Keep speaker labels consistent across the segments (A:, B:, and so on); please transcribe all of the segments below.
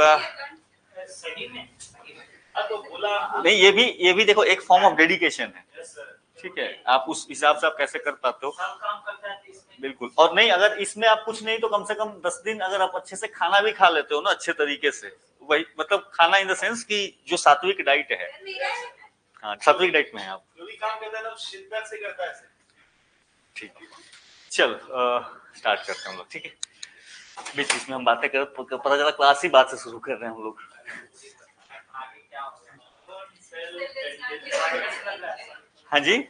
A: आपका नहीं, ये भी देखो एक फॉर्म ऑफ डेडिकेशन है, ठीक है। आप उस हिसाब से आप कैसे कर पाते हो, बिल्कुल। और नहीं, अगर इसमें आप कुछ नहीं तो कम से कम 10 दिन अगर आप अच्छे से खाना भी खा लेते हो ना अच्छे तरीके से, वही मतलब खाना इन द सेंस कि जो सात्विक डाइट है, हाँ सात्विक डाइट में है आप, जो भी काम करता है ना शिद्दत से करता है, ठीक है। चल स्टार्ट करते हैं हम लोग, ठीक है। बीच बीच में हम बातें कर, पता चला क्लास ही बात से शुरू कर रहे हैं हम लोग। हाँ जी,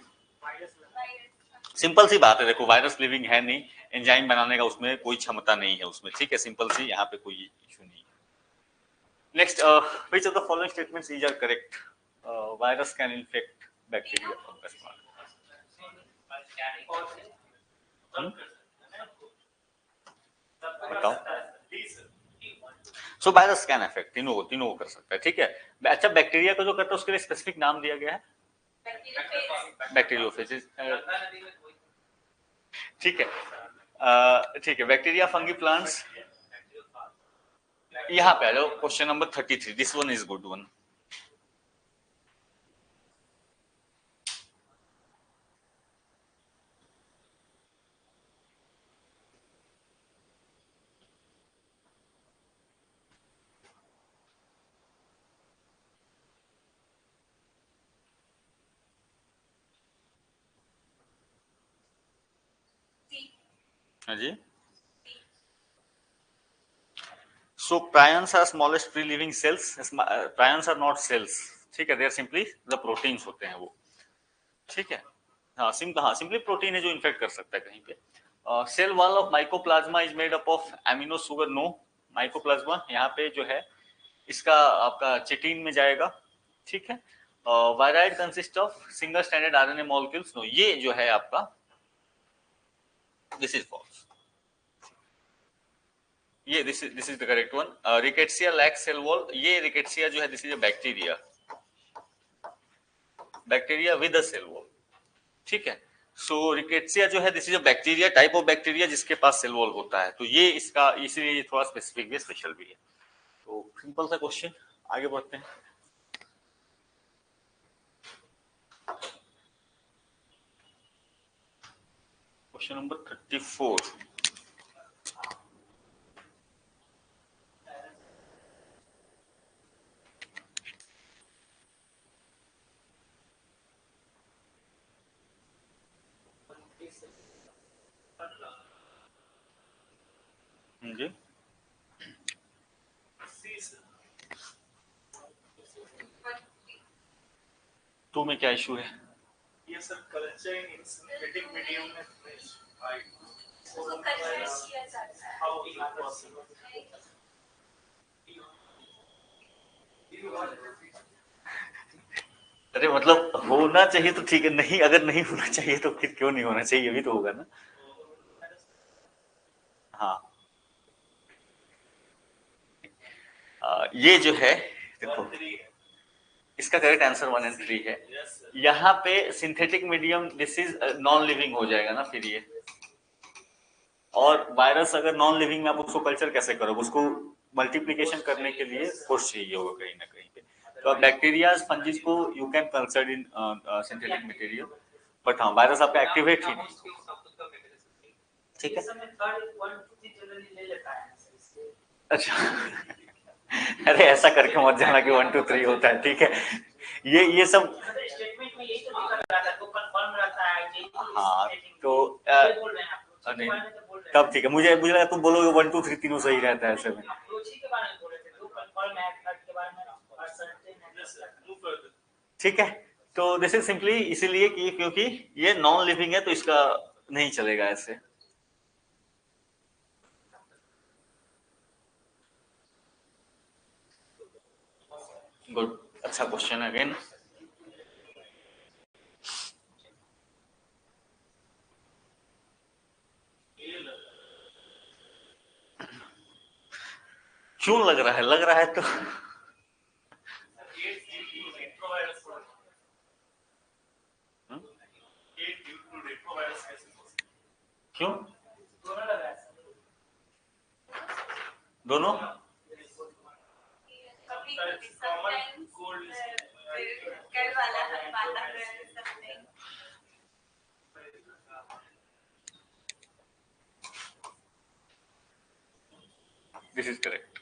A: सिंपल सी बात है, देखो वायरस लिविंग है नहीं, एंजाइम बनाने का उसमें कोई क्षमता नहीं है उसमें, ठीक है, सिंपल सी, यहाँ पे कोई इशू नहीं है। Next, which of the following statements is are correct? Virus can infect bacteria, fungus. बताओ। सो वायरस कैन अफेक्ट, तीनों को कर सकता है, ठीक है। अच्छा, बैक्टीरिया को जो करता है उसके लिए स्पेसिफिक नाम दिया गया है, बैक्टीरियोफेज, ठीक है। ठीक है, बैक्टीरिया, फंगी, प्लांट्स। यहाँ पे आ जाओ, question number 33, this one is good one. हाँ जी। So prions are smallest free living cells. Prions are not cells, ठीक है, they are simply the proteins होते हैं वो, ठीक है। हाँ सिंपली प्रोटीन है जो इन्फेक्ट कर सकता है कहीं पे। Cell wall of mycoplasma is made up of amino sugar, no. Mycoplasma यहाँ पे जो है इसका आपका चिटिन में जाएगा, ठीक है। Viroid consist of single standard RNA molecules, no, ये जो है आपका दिस इज फॉल्स, ये this is the correct one. Rickettsia lacks cell wall, ये रिकेट्सिया जो है this is a bacteria, bacteria with a cell wall, ठीक है। सो रिकेट्सिया जो है this is a bacteria, type of bacteria जिसके पास सेल वॉल होता है, तो ये इसका इसीलिए ये थोड़ा स्पेसिफिक भी स्पेशल भी है। तो सिंपल सा क्वेश्चन, आगे बढ़ते हैं। Question number 34। जी, टू में क्या इशू है? ये sir culture in synthetic medium में अरे मतलब होना चाहिए तो ठीक है, नहीं अगर नहीं होना चाहिए तो फिर क्यों नहीं होना चाहिए, ये भी तो होगा ना। हाँ, ये जो है देखो, इसका करेक्ट आंसर 1 और 3 है। यहाँ पे synthetic medium this is non living हो जाएगा ना फिर ये, और वायरस अगर नॉन लिविंग में आप उसको कल्चर कैसे करोगे, उसको मल्टीप्लीकेशन करने के लिए फोर्स चाहिए होगा कहीं ना कहीं पे। तो बैक्टीरिया फंजीज को you can culture in synthetic material, but हाँ वायरस आपका एक्टिवेट ही नहीं, ठीक है। अच्छा अरे ऐसा करके मत जाना कि 1 2 3 होता है, ठीक है। ये सब हाँ, तो नहीं तब ठीक है, मुझे मुझे लगा तुम बोलोगे 1 2 3 तीनों सही रहता है ऐसे में, ठीक है। तो दिस इज सिंपली इसीलिए कि क्योंकि ये नॉन लिविंग है तो इसका नहीं चलेगा ऐसे। गुड, अच्छा क्वेश्चन अगेन। क्यों लग रहा है तो क्यों दोनों? दिस इज करेक्ट,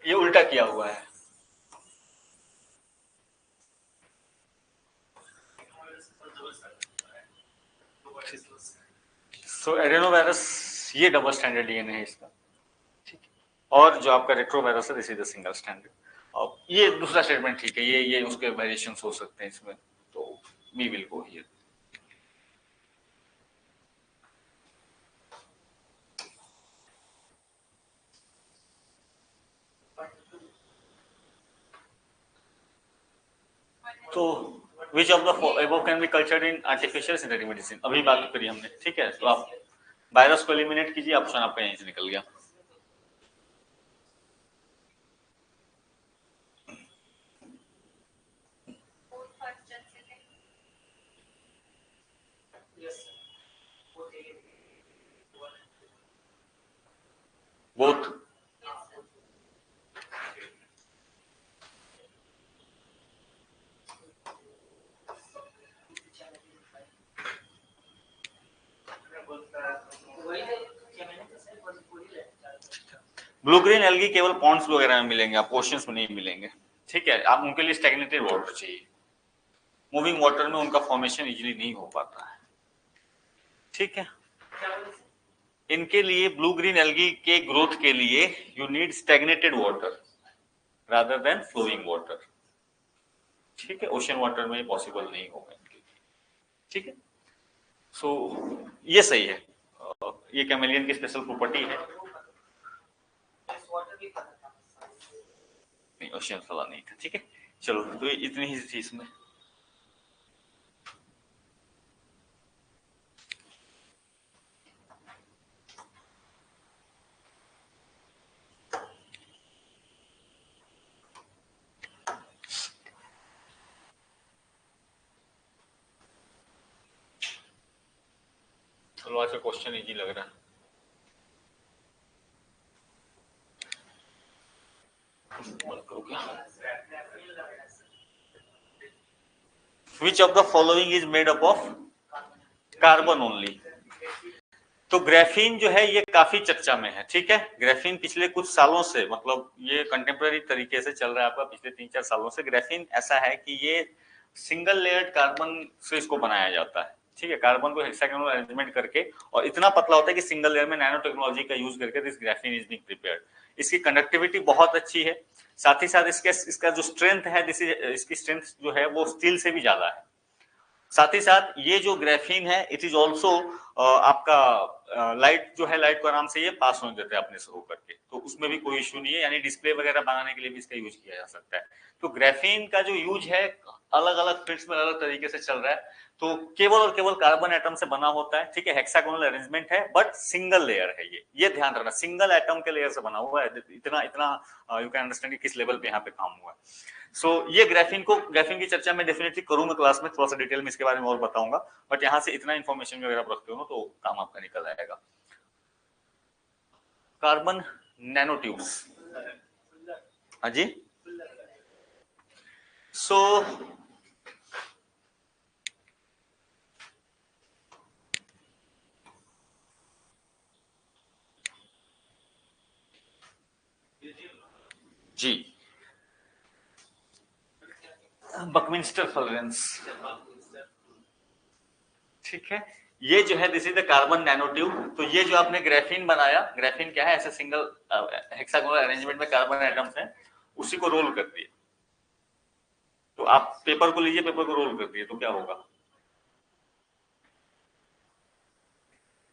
A: ये उल्टा किया हुआ है। सो एडेनोवायरस ये डबल स्टैंडर्ड डीएनए है इसका, ठीक है। और जो आपका रेट्रोवायरस है this is the single standard. अब ये दूसरा स्टेटमेंट ठीक है, ये उसके वेरिएशंस हो सकते हैं इसमें, तो वी विल गो हियर। तो which of the above can be cultured in artificial synthetic medicine, अभी बात करी हमने, ठीक है। तो आप वायरस को एलिमिनेट कीजिए, ऑप्शन आपका यहीं से निकल गया। बोथ, ब्लू ग्रीन एल्गी केवल पॉन्ड्स वगैरह में मिलेंगे, आप ओशियंस में नहीं मिलेंगे, ठीक है। आप उनके लिए स्टैग्नेटेड वाटर चाहिए, मूविंग वाटर में उनका फॉर्मेशन इजीली नहीं हो पाता है, ठीक है। इनके लिए ब्लू ग्रीन एल्गी के ग्रोथ के लिए you need stagnated water rather than flowing water, ठीक है। ओशन वाटर में पॉसिबल नहीं होगा इनके लिए, ठीक है। सो ये सही है, ये कैमेलियन की स्पेशल प्रॉपर्टी है। नहीं, ओशन वाला नहीं था, ठीक है। चलो, तो इतनी ही थी इसमें। चलो, आज का क्वेश्चन इजी लग रहा है। Which of the following is made up of carbon only? तो ग्राफीन जो है ये काफी चर्चा में है, ठीक है। ग्राफीन पिछले कुछ सालों से, मतलब ये कंटेम्प्रेरी तरीके से चल रहा है आपका पिछले 3-4 सालों से। ग्राफीन ऐसा है कि ये सिंगल लेयर्ड कार्बन से इसको बनाया जाता है, ठीक है। कार्बन को हेक्सागोनल अरेंजमेंट करके, और इतना पतला होता है कि सिंगल लेयर में नैनो टेक्नोलॉजी का यूज करके this graphene is being prepared. इसकी कंडक्टिविटी बहुत अच्छी है, साथ ही साथ इसका जो स्ट्रेंथ है, इसकी स्ट्रेंथ जो है वो स्टील से भी ज्यादा है। साथ ही साथ ये जो ग्राफीन है इट इज ऑल्सो आपका लाइट जो है, लाइट को आराम से ये पास होने देता है अपने से होकर के, तो उसमें भी कोई इश्यू नहीं है। यानी डिस्प्ले वगैरह बनाने के लिए भी इसका यूज किया जा सकता है। तो ग्राफीन का जो यूज है अलग अलग फील्ड्स में अलग तरीके से चल रहा है। तो केवल और केवल कार्बन एटम से बना होता है, ठीक है। हेक्सागोनल अरेंजमेंट है बट सिंगल लेयर है, ये ध्यान रखना, सिंगल एटम के लेयर से बना हुआ है। इतना यू कैन अंडरस्टैंड किस लेवल पे यहाँ पे काम हुआ है। सो ये ग्राफीन की चर्चा में डेफिनेटली करूंगा क्लास में, थोड़ा सा डिटेल में इसके बारे में और बताऊंगा, बट यहाँ से इतना इन्फॉर्मेशन अगर आप रखते हो ना तो काम आपका निकल आएगा। कार्बन नैनो ट्यूब्स, हाँ जी। सो जी, बकमिंस्टर फलरेंस, ठीक है। ये जो है this is the carbon nano tube. तो ये जो आपने ग्राफीन बनाया, ग्राफीन क्या है, ऐसे सिंगल हेक्सागोनल अरेंजमेंट में कार्बन एटम्स हैं, उसी को रोल कर दिए। तो आप पेपर को लीजिए, पेपर को रोल कर दिए तो क्या होगा?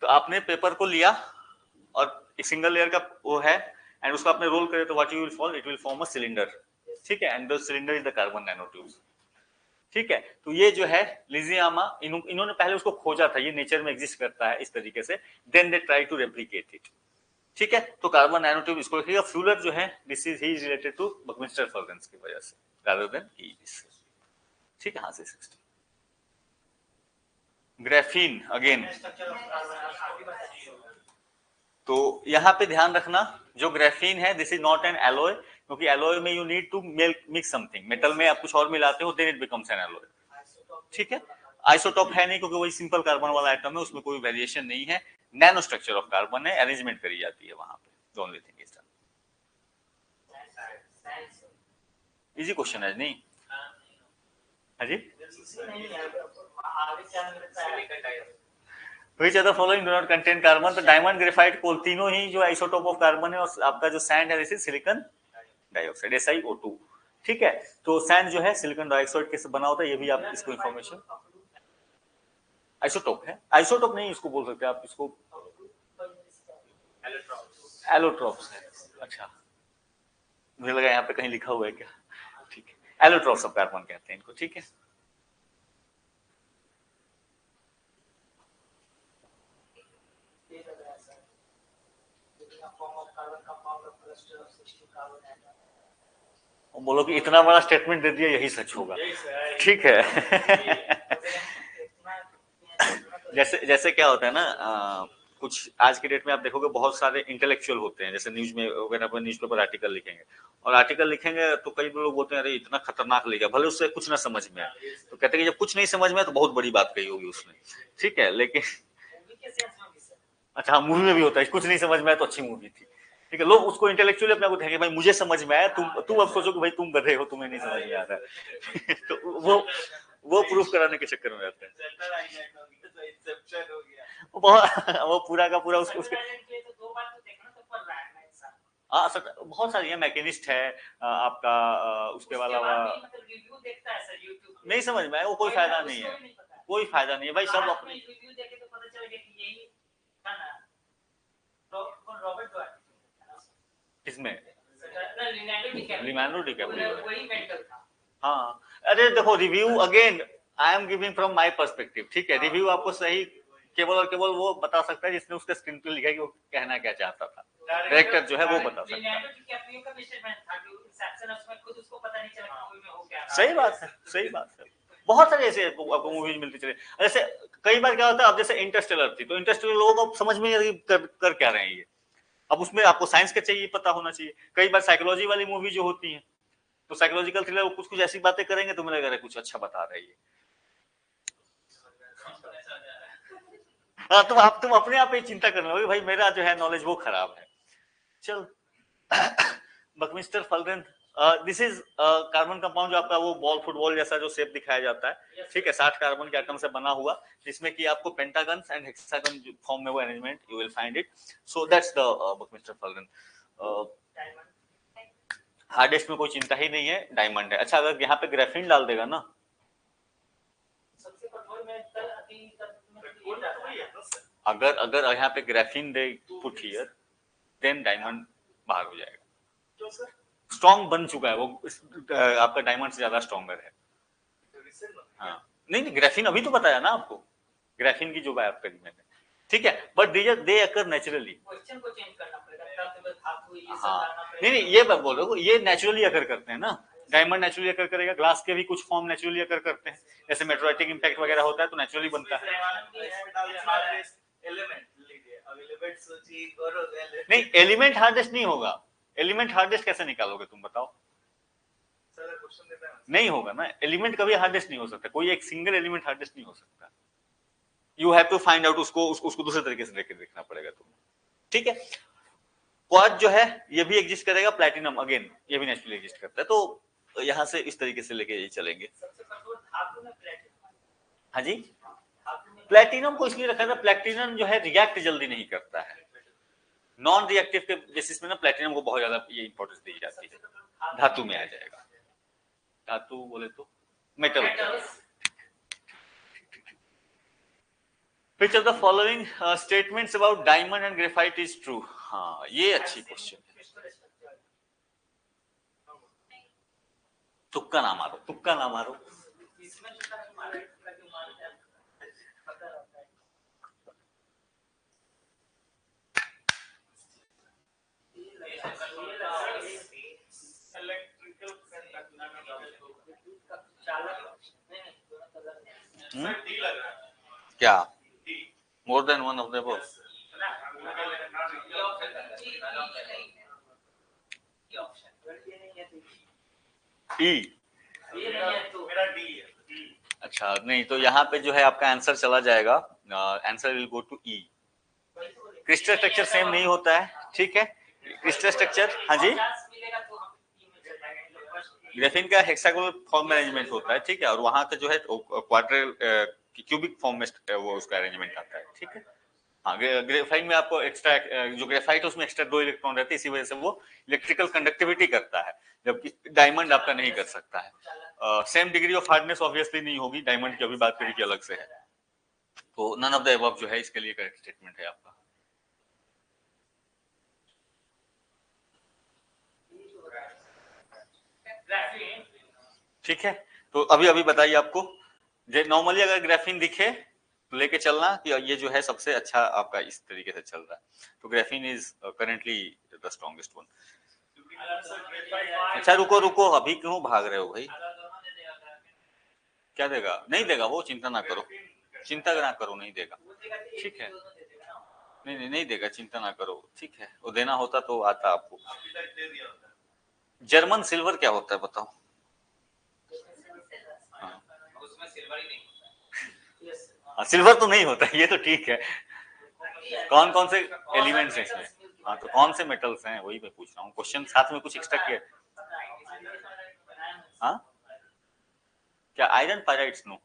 A: तो आपने पेपर को लिया और एक सिंगल लेयर का वो है, एंड उसको आपने रोल करे तो what you will fall, it will form a cylinder, ठीक है। And the cylinder is the carbon nano tubes, ठीक है। तो ये जो है लिजियामा, इन्होंने पहले उसको खोजा था, ये नेचर में एग्जिस्ट करता है इस तरीके से, then they try to replicate it, ठीक है। तो कार्बन नैनो ट्यूब इसको रखिएगा। फ्यूलर जो है this is he is related to Buckminster fullerenes की वजह से रादर देन ही, ठीक है। हाँ से 60 ग्राफीन अगेन, तो यहां पे ध्यान रखना जो ग्राफीन है this is not an alloy, क्योंकि एलॉय में you need to mix something, metal में आप कुछ और मिलाते हो then it becomes an alloy, ठीक है। आइसोटॉप है नहीं क्योंकि वही सिंपल कार्बन वाला आइटम है, उसमें कोई वेरिएशन नहीं है, नैनो स्ट्रक्चर ऑफ कार्बन है, अरेंजमेंट करी जाती है वहां पे, only thing is that. Easy question है नहीं? हाँ जी। Which other following do not contain carbon? तो डायमंड, ग्रेफाइट, कोल, तीनों ही जो आइसोटोप ऑफ कार्बन है, और आपका जो सैंड है this is silicon dioxide, SiO2, ठीक है। तो सैंड जो है सिलिकॉन डाइऑक्साइड कैसे बना होता है, ये भी आप इसको इंफॉर्मेशन, आइसोटोप है, आइसोटोप नहीं इसको बोल सकते आप, इसको एलोट्रॉप्स है। अच्छा, मुझे लगा यहाँ पे कहीं लिखा हुआ है क्या, ठीक है, एलोट्रॉप्स ऑफ कार्बन कहते हैं इनको, ठीक है। बोलो कि इतना बड़ा स्टेटमेंट दे दिया यही सच होगा, ठीक है। जैसे जैसे क्या होता है ना, कुछ आज के डेट में आप देखोगे बहुत सारे इंटेलेक्चुअल होते हैं, जैसे न्यूज में वगैरह न्यूज पेपर आर्टिकल लिखेंगे, और आर्टिकल लिखेंगे तो कई लोग बोलते हैं अरे इतना खतरनाक लिखा, भले उससे कुछ ना समझ में आए, तो कहते हैं कि जब कुछ नहीं समझ में आए तो बहुत बड़ी बात कही होगी उसने, ठीक है। लेकिन अच्छा, मूवी में भी होता है, कुछ नहीं समझ में आया तो अच्छी मूवी थी, ठीक है। लोग उसको इंटेलेक्चुअली अपने को देखेंगे, भाई मुझे समझ में आया, तुम अब सोचो कि भाई तुम गधे हो, तुम्हें नहीं समझ में आ रहा है। तो वो प्रूफ कराने के चक्कर में रहते हैं। वो पूरा का पूरा उसके हाँ सर, बहुत सारी है, मैकेनिस्ट है आपका, उसके अलावा नहीं समझ में आया वो कोई फायदा नहीं है, कोई फायदा नहीं है भाई, सब अपनी किसमें, लियोनार्डो डिकैप्रियो, हाँ। अरे देखो review again I am giving from my perspective, ठीक है। रिव्यू आपको सही केवल और केवल वो बता सकता है जिसने उसके स्क्रीन पे लिखा है कि वो कहना क्या चाहता था, डायरेक्टर जो है वो बता सकता है। सही बात है, सही बात है, बहुत सारे ऐसे आपको मूवीज मिलती चले, जैसे कई बार क्या होता है, अब जैसे इंटरस्टेलर थी, तो इंटरस्टेलर लोगों को समझ में नहीं कर क्या रहे हैं ये, अब उसमें आपको साइंस का चाहिए पता होना चाहिए। कई बार साइकोलॉजी वाली मूवी जो होती है, तो साइकोलॉजिकल थ्रिलर कुछ कुछ ऐसी बातें करेंगे तो मुझे लग रहा है कुछ अच्छा बता रही है। हाँ, तुम अपने आप ही चिंता करने लगे भाई मेरा जो है नॉलेज वो खराब है। चल Buckminster फलरेन, this is carbon compound जो आपका वो बॉल फुटबॉल जैसा जो शेप दिखाया जाता है, ठीक है, 60 कार्बन के एटम से बना हुआ, जिसमें कि आपको पेंटागन एंड हेक्सागन फॉर्म में वो arrangement you will find it, so that's the Buckminster fullerene. Hardest में कोई चिंता ही नहीं है, डायमंड है। अच्छा, अगर यहाँ पे ग्रेफिन डाल देगा ना, अगर अगर यहाँ पे Graafian they put here, then diamond बाहर हो जाएगा, स्ट्रॉन्ग बन चुका है वो, आपका डायमंड से ज्यादा स्ट्रॉन्गर है। हाँ नहीं, ग्रेफिन अभी तो बताया ना आपको, ग्रेफिन की जो बात करी मैंने, ठीक है, बट दे अकर नेचुरली। हाँ नहीं, ये मैं बोल रहा हूँ, ये नेचुरली अकर करते हैं ना, डायमंड नेचुरली अकर करेगा, ग्लास के भी कुछ फॉर्म नेचुरली अकर करते हैं, जैसे मेट्रोइटिक इम्पैक्ट वगैरह होता है तो नेचुरली बनता है। नहीं, एलिमेंट हार्डेस्ट नहीं होगा, एलिमेंट हार्डेस्ट कैसे निकालोगे तुम बताओ, नहीं होगा ना, एलिमेंट कभी हार्डेस्ट नहीं हो सकता, कोई एक सिंगल एलिमेंट हार्डेस्ट नहीं हो सकता, you have to find out, उसको दूसरे तरीके से लेके देखना पड़ेगा तुम्हें, ठीक है। क्वार्ट्ज जो है ये भी एग्जिस्ट करेगा, प्लैटिनम अगेन ये भी नेचुरली एग्जिस्ट करता है, तो यहाँ से इस तरीके से लेके चलेंगे। हाँ जी, प्लैटिनम को इसलिए रखा था, प्लैटिनम जो है रिएक्ट जल्दी नहीं करता है, नॉन रिएक्टिव के बेसिस में ना प्लैटिनम को बहुत ज्यादा ये इंपॉर्टेंस दी जाती है, धातु में आ जाएगा, धातु बोले तो metal. Which of the following statements about diamond and graphite is true? हाँ ये अच्छी क्वेश्चन है, तुक्का ना मारो, तुक्का ना मारो। क्या more than one of the above? E अच्छा, नहीं तो यहाँ पे जो है आपका आंसर चला जाएगा, answer will go to E. Crystal structure same नहीं होता है, ठीक है। क्रिस्टल स्ट्रक्चर, हाँ जी, ग्राफीन का हेक्सागोनल फॉर्म में अरेंजमेंट होता है, ठीक है, और वहां का जो है क्वाड्रल क्यूबिक फॉर्म में वो उसका अरेंजमेंट आता है, ठीक है। हाँ, ग्रेफाइट में आपको एक्स्ट्रा जो ग्रेफाइट है उसमें एक्स्ट्रा 2 इलेक्ट्रॉन रहते हैं, इसी वजह से वो इलेक्ट्रिकल कंडक्टिविटी करता है, जबकि डायमंड आपका नहीं कर सकता है। Same degree of hardness obviously नहीं होगी, डायमंड की अभी बात करी कि अलग से है। तो नन ऑफ द अबव जो है इसके लिए करेक्ट स्टेटमेंट है आपका। ठीक है, तो अभी अभी बताइए आपको, नॉर्मली अगर ग्राफीन दिखे तो लेके चलना कि ये जो है सबसे अच्छा आपका इस तरीके से चल रहा है, तो graphene is currently the strongest one. अच्छा रुको रुको, अभी क्यों भाग रहे हो भाई? क्या देगा? नहीं देगा वो, चिंता ना करो, चिंता ना करो, नहीं देगा, ठीक है। नहीं नहीं नहीं देगा, चिंता ना करो, ठीक है। वो देना होता तो आता आपको। जर्मन सिल्वर क्या होता है बताओ? हाँ, सिल्वर तो नहीं होता, ये तो ठीक है। कौन कौन से एलिमेंट्स हैं इसमें? हाँ, तो कौन से मेटल्स हैं वही मैं पूछ रहा हूँ, क्वेश्चन साथ में कुछ एक्स्ट्रा किया? हाँ, क्या आयरन पायराइट्स? नो,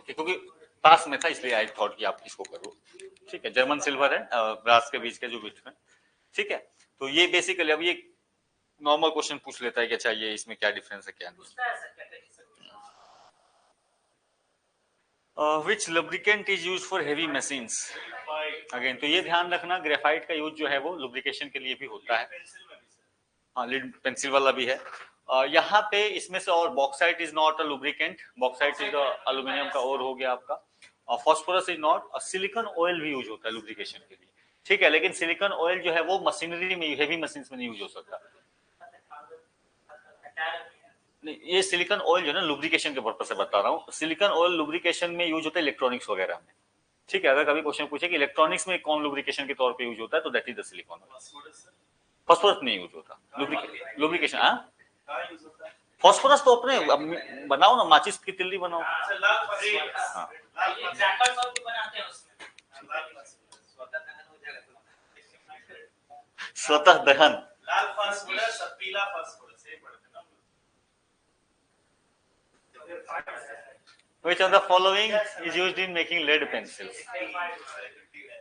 A: क्योंकि पास में था इसलिए आई थॉट कि आप इसको करो, ठीक है। जर्मन सिल्वर है, ब्रास के बीच के जो बीच में, ठीक है। तो ये बेसिकली अब ये नॉर्मल क्वेश्चन पूछ लेता है कि अच्छा ये इसमें क्या डिफरेंस है क्या नहीं। Which lubricant is use for heavy machines? Again तो ये ध्यान रखना, ग्रेफाइट का यूज जो है वो लुब्रिकेशन के लिए भी होता है। हाँ, लीड पेंसिल वाला भी है। यहाँ पे इसमें से, और bauxite is not a lubricant, bauxite is aluminium का और हो गया आपका। Phosphorus is not, silicon oil भी यूज होता है लुब्रिकेशन के लिए, ठीक है, लेकिन सिलिकॉन ऑयल जो है वो मशीनरी में, हेवी मशीन में नहीं यूज हो सकता। नहीं, ये सिलिकॉन ऑयल जो है ना लुब्रिकेशन के पर्पज से बता रहा हूँ, सिलिकॉन ऑयल लुब्रिकेशन में यूज होता है इलेक्ट्रॉनिक्स वगैरह में, ठीक है। अगर कभी क्वेश्चन पूछे कि इलेक्ट्रॉनिक्स में कौन लुब्रिकेशन के तौर पे यूज होता है, तो that is the silicon oil. Phosphorus नहीं यूज होता लुब्रिकेशन। हाँ, फॉस्फोरस तो अपने बनाओ ना, माचिस की तिल्ली बनाओ। हाँ, स्वतः दहन, Which of the following is used in making lead pencils?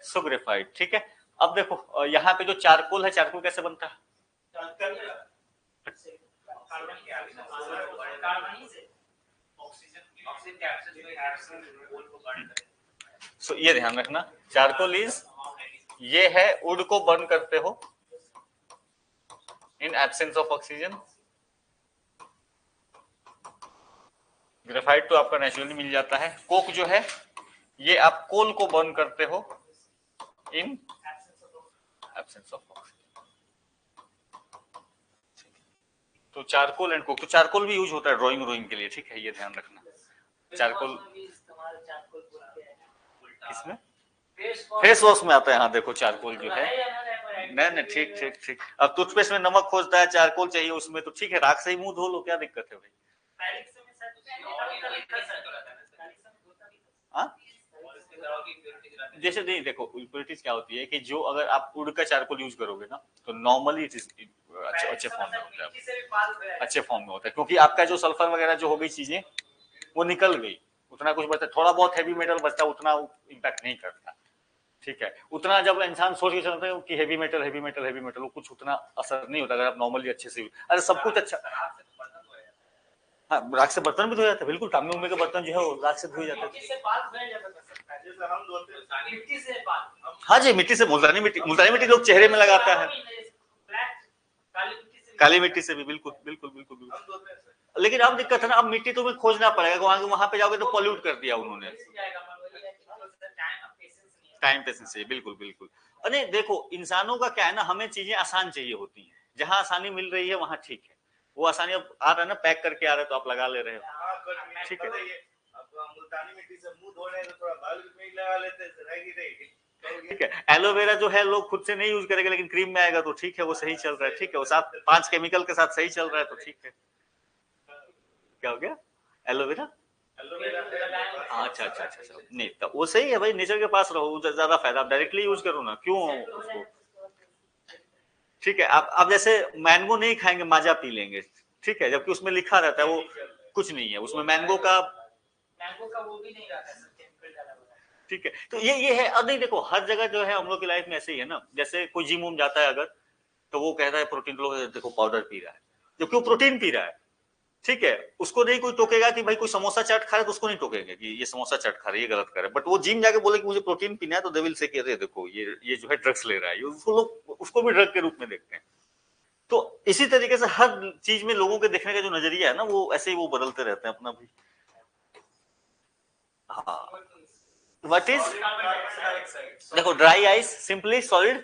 A: So graphite, ठीक है। अब देखो यहाँ पे जो चारकोल है, चारकोल कैसे बनता है? So, ये ध्यान रखना, चारकोल इज, ये है वुड को बर्न करते हो in absence of oxygen. Graphite तो आपका नेचुरली मिल जाता है। कोक जो है ये आप कोल को बर्न करते हो इन एब्सेंस ऑफ ऑक्सीजन। तो चारकोल एंड कोक, तो चारकोल भी यूज होता है ड्राइंग के लिए, ठीक है, ये ध्यान रखना। चारकोल किसमें? फेस वॉश में आता है। हाँ देखो, चारकोल जो है, नहीं नहीं, ठीक ठीक ठीक। अब टूथपेस्ट में नमक खोजता है, चारकोल चाहिए उसमें, तो ठीक है, राख से ही मुंह धो लो, क्या दिक्कत है भाई? हाँ, जैसे नहीं, देखो इम्प्योरिटीज क्या होती है कि जो अगर आप वुड का चारकोल यूज करोगे ना, तो नॉर्मली इट इज अच्छे फॉर्म में होता है, अच्छे फॉर्म में होता है, क्योंकि आपका जो सल्फर वगैरह जो हो गई चीजें वो निकल गई, उतना कुछ बचता, थोड़ा बहुत हैवी मेटल बचता, उतना इम्पैक्ट नहीं करता, ठीक है। उतना जब इंसान सोच के चलते हैं कि heavy metal heavy metal heavy metal, वो कुछ उतना असर नहीं होता अगर आप नॉर्मली अच्छे से, अरे सब कुछ अच्छा। हाँ, राख से बर्तन भी धोए जाते हैं, बिल्कुल, तांबे उम्बे के बर्तन जो है वो राख से धोए जाते हैं। हाँ जी, मिट्टी से, मुल्तानी मिट्टी लोग चेहरे में लगाता है, काली मिट्टी से भी, बिल्कुल बिल्कुल बिल्कुल बिल्कुल। लेकिन अब दिक्कत है ना, अब मिट्टी तुम्हें खोजना पड़ेगा, वहां पे जाओगे तो पॉल्यूट कर दिया उन्होंने। टाइम पेशेंस चाहिए, बिल्कुल बिल्कुल। अरे देखो, इंसानों का क्या है ना, हमें चीजें आसान चाहिए होती हैं, जहां आसानी मिल रही है वहां ठीक है, वो आसानी अब आ रहा है ना, पैक करके आ रहा है तो आप लगा ले रहे हो, ठीक है।
B: मुल्तानी मिट्टी से मुंह धोने तो थोड़ा बाल में लगा लेते हैं,
A: ठीक है। एलोवेरा जो है लोग खुद से नहीं यूज करेंगे, लेकिन क्रीम में आएगा तो ठीक है, वो सही चल रहा है, ठीक है, वो साथ 5 केमिकल के साथ सही चल रहा है तो ठीक है। क्या हो गया? एलोवेरा? अच्छा अच्छा अच्छा अच्छा, नहीं तो वो सही है भाई, नेचर के पास रहो, ज्यादा फायदा। आप डायरेक्टली यूज करो ना, क्यों उसको, ठीक है। आप जैसे मैंगो नहीं खाएंगे, माजा पी लेंगे, ठीक है, जबकि उसमें लिखा रहता है वो कुछ नहीं है उसमें, मैंगो का
B: वो भी नहीं रहता है,
A: ठीक है। तो ये है। और नहीं देखो, हर जगह जो है हम लोग की लाइफ में ऐसे ही है ना, जैसे कोई जिम वूम जाता है अगर, तो वो कहता है प्रोटीन लो, देखो पाउडर पी रहा है, जबकि वो प्रोटीन पी रहा है, ठीक है। उसको नहीं कोई टोकेगा कि भाई कोई समोसा चाट खा रहा है, तो उसको नहीं टोकेंगे कि ये समोसा चाट खा रहा है, ये गलत कर रहा है। बट वो जिम जाके बोले कि मुझे प्रोटीन पीना है, तो दे विल से अरे देखो ये जो है ड्रग्स ले रहा है, उसको लोग उसको भी ड्रग के रूप में देखते हैं। तो इसी तरीके से हर चीज में लोगों के देखने का जो नजरिया है ना, वो ऐसे ही वो बदलते रहते हैं अपना भी। हाँ, व्हाट इज, देखो dry ice simply solid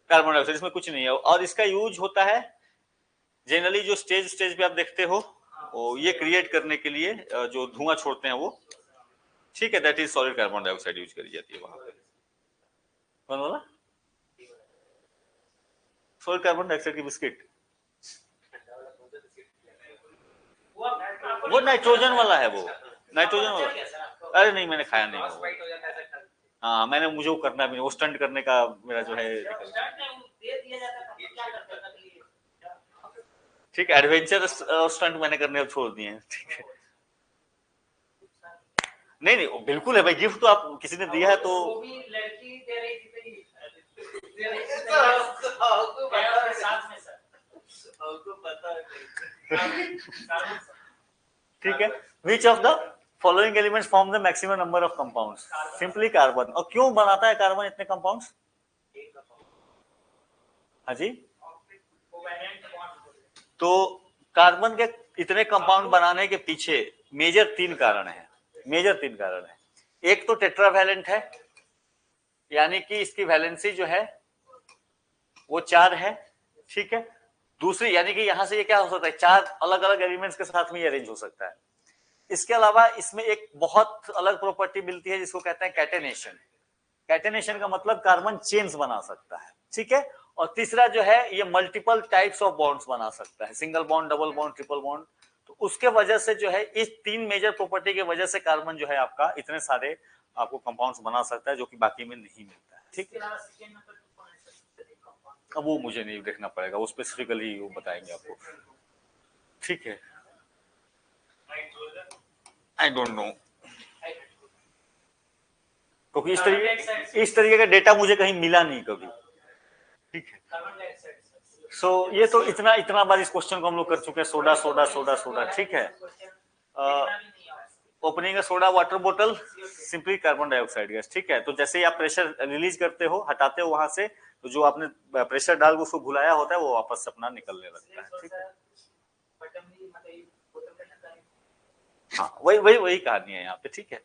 A: carbon dioxide, इसमें कुछ नहीं है। और इसका यूज होता है जनरली जो स्टेज पे आप देखते हो, वो ये क्रिएट करने के लिए जो धुआं छोड़ते हैं वो, ठीक है, that is solid carbon dioxide use करी जाती है वहां पे। कौन बोला? सॉलिड कार्बन डाइऑक्साइड की बिस्किट? वो नाइट्रोजन वाला है, वो नाइट्रोजन वाला। अरे नहीं, मैंने खाया नहीं वो। हाँ, मैंने, मुझे वो करना भी नहीं, वो स्टंट करने का मेरा जो है, ठीक है, एडवेंचर स्टंट मैंने करने अब छोड़ दिए हैं, ठीक है। नहीं नहीं, बिल्कुल है भाई, गिफ्ट तो आप किसी ने दिया है तो
B: लड़की दे रही थी,
A: ठीक है। विच of the following elements form the maximum number of compounds? Simply carbon. और क्यों बनाता है कार्बन इतने कंपाउंड्स? हाँ जी, तो कार्बन के इतने कंपाउंड बनाने के पीछे मेजर 3 कारण है, मेजर 3 कारण है। एक तो टेट्रावैलेंट है, यानी कि इसकी वैलेंसी जो है वो 4 है, ठीक है। दूसरी, यानी कि यहां से ये क्या हो सकता है, 4 अलग अलग एलिमेंट्स के साथ में ये अरेंज हो सकता है। इसके अलावा इसमें एक बहुत अलग प्रॉपर्टी मिलती है जिसको कहते हैं कैटेनेशन। कैटेनेशन का मतलब कार्बन चेन्स बना सकता है, ठीक है। और तीसरा जो है, ये मल्टीपल टाइप्स ऑफ बॉन्ड्स बना सकता है, single bond, double bond, triple bond. तो उसके वजह से जो है, इस 3 मेजर प्रॉपर्टी के वजह से कार्बन जो है आपका इतने सारे आपको कंपाउंड्स बना सकता है, जो कि बाकी में नहीं मिलता है, ठीक है। अब वो मुझे नहीं देखना पड़ेगा, वो स्पेसिफिकली वो बताएंगे आपको, ठीक है। आई डोंट नो, क्योंकि इस तरीके का डेटा मुझे कहीं मिला नहीं कभी, ठीक है। सो ये तो इतना बार इस क्वेश्चन को हम लोग कर चुके हैं, सोडा सोडा सोडा सोडा, ठीक है। ओपनिंग सोडा वाटर बोतल, सिंपली कार्बन डाइऑक्साइड गैस, ठीक है। तो जैसे ही आप प्रेशर रिलीज करते हो, हटाते हो वहां से, तो जो आपने प्रेशर डाल के उसको घुलाया होता है, वो वापस अपना निकलने लगता है, ठीक है। हाँ, वही कहानी है यहाँ पे, ठीक है।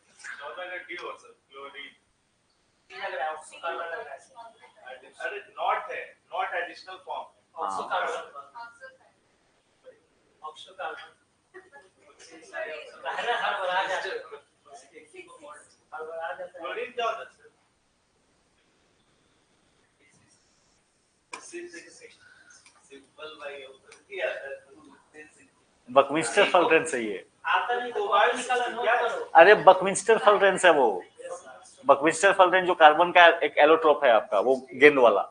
B: अरे नॉट है, नॉट एडिशनल फॉर्म, क्लोरीन क्या होता है? सिंपल भाई,
A: बकमिंस्टर फल्टरेंस है ये।
B: आता नहीं तो बाहर निकाला, नोट करो।
A: अरे बकमिंस्टर फल्टरेंस है वो, बकमिंस्टर फल्टरेंस जो कार्बन का एक एलोट्रोप है आपका, वो गेंद वाला,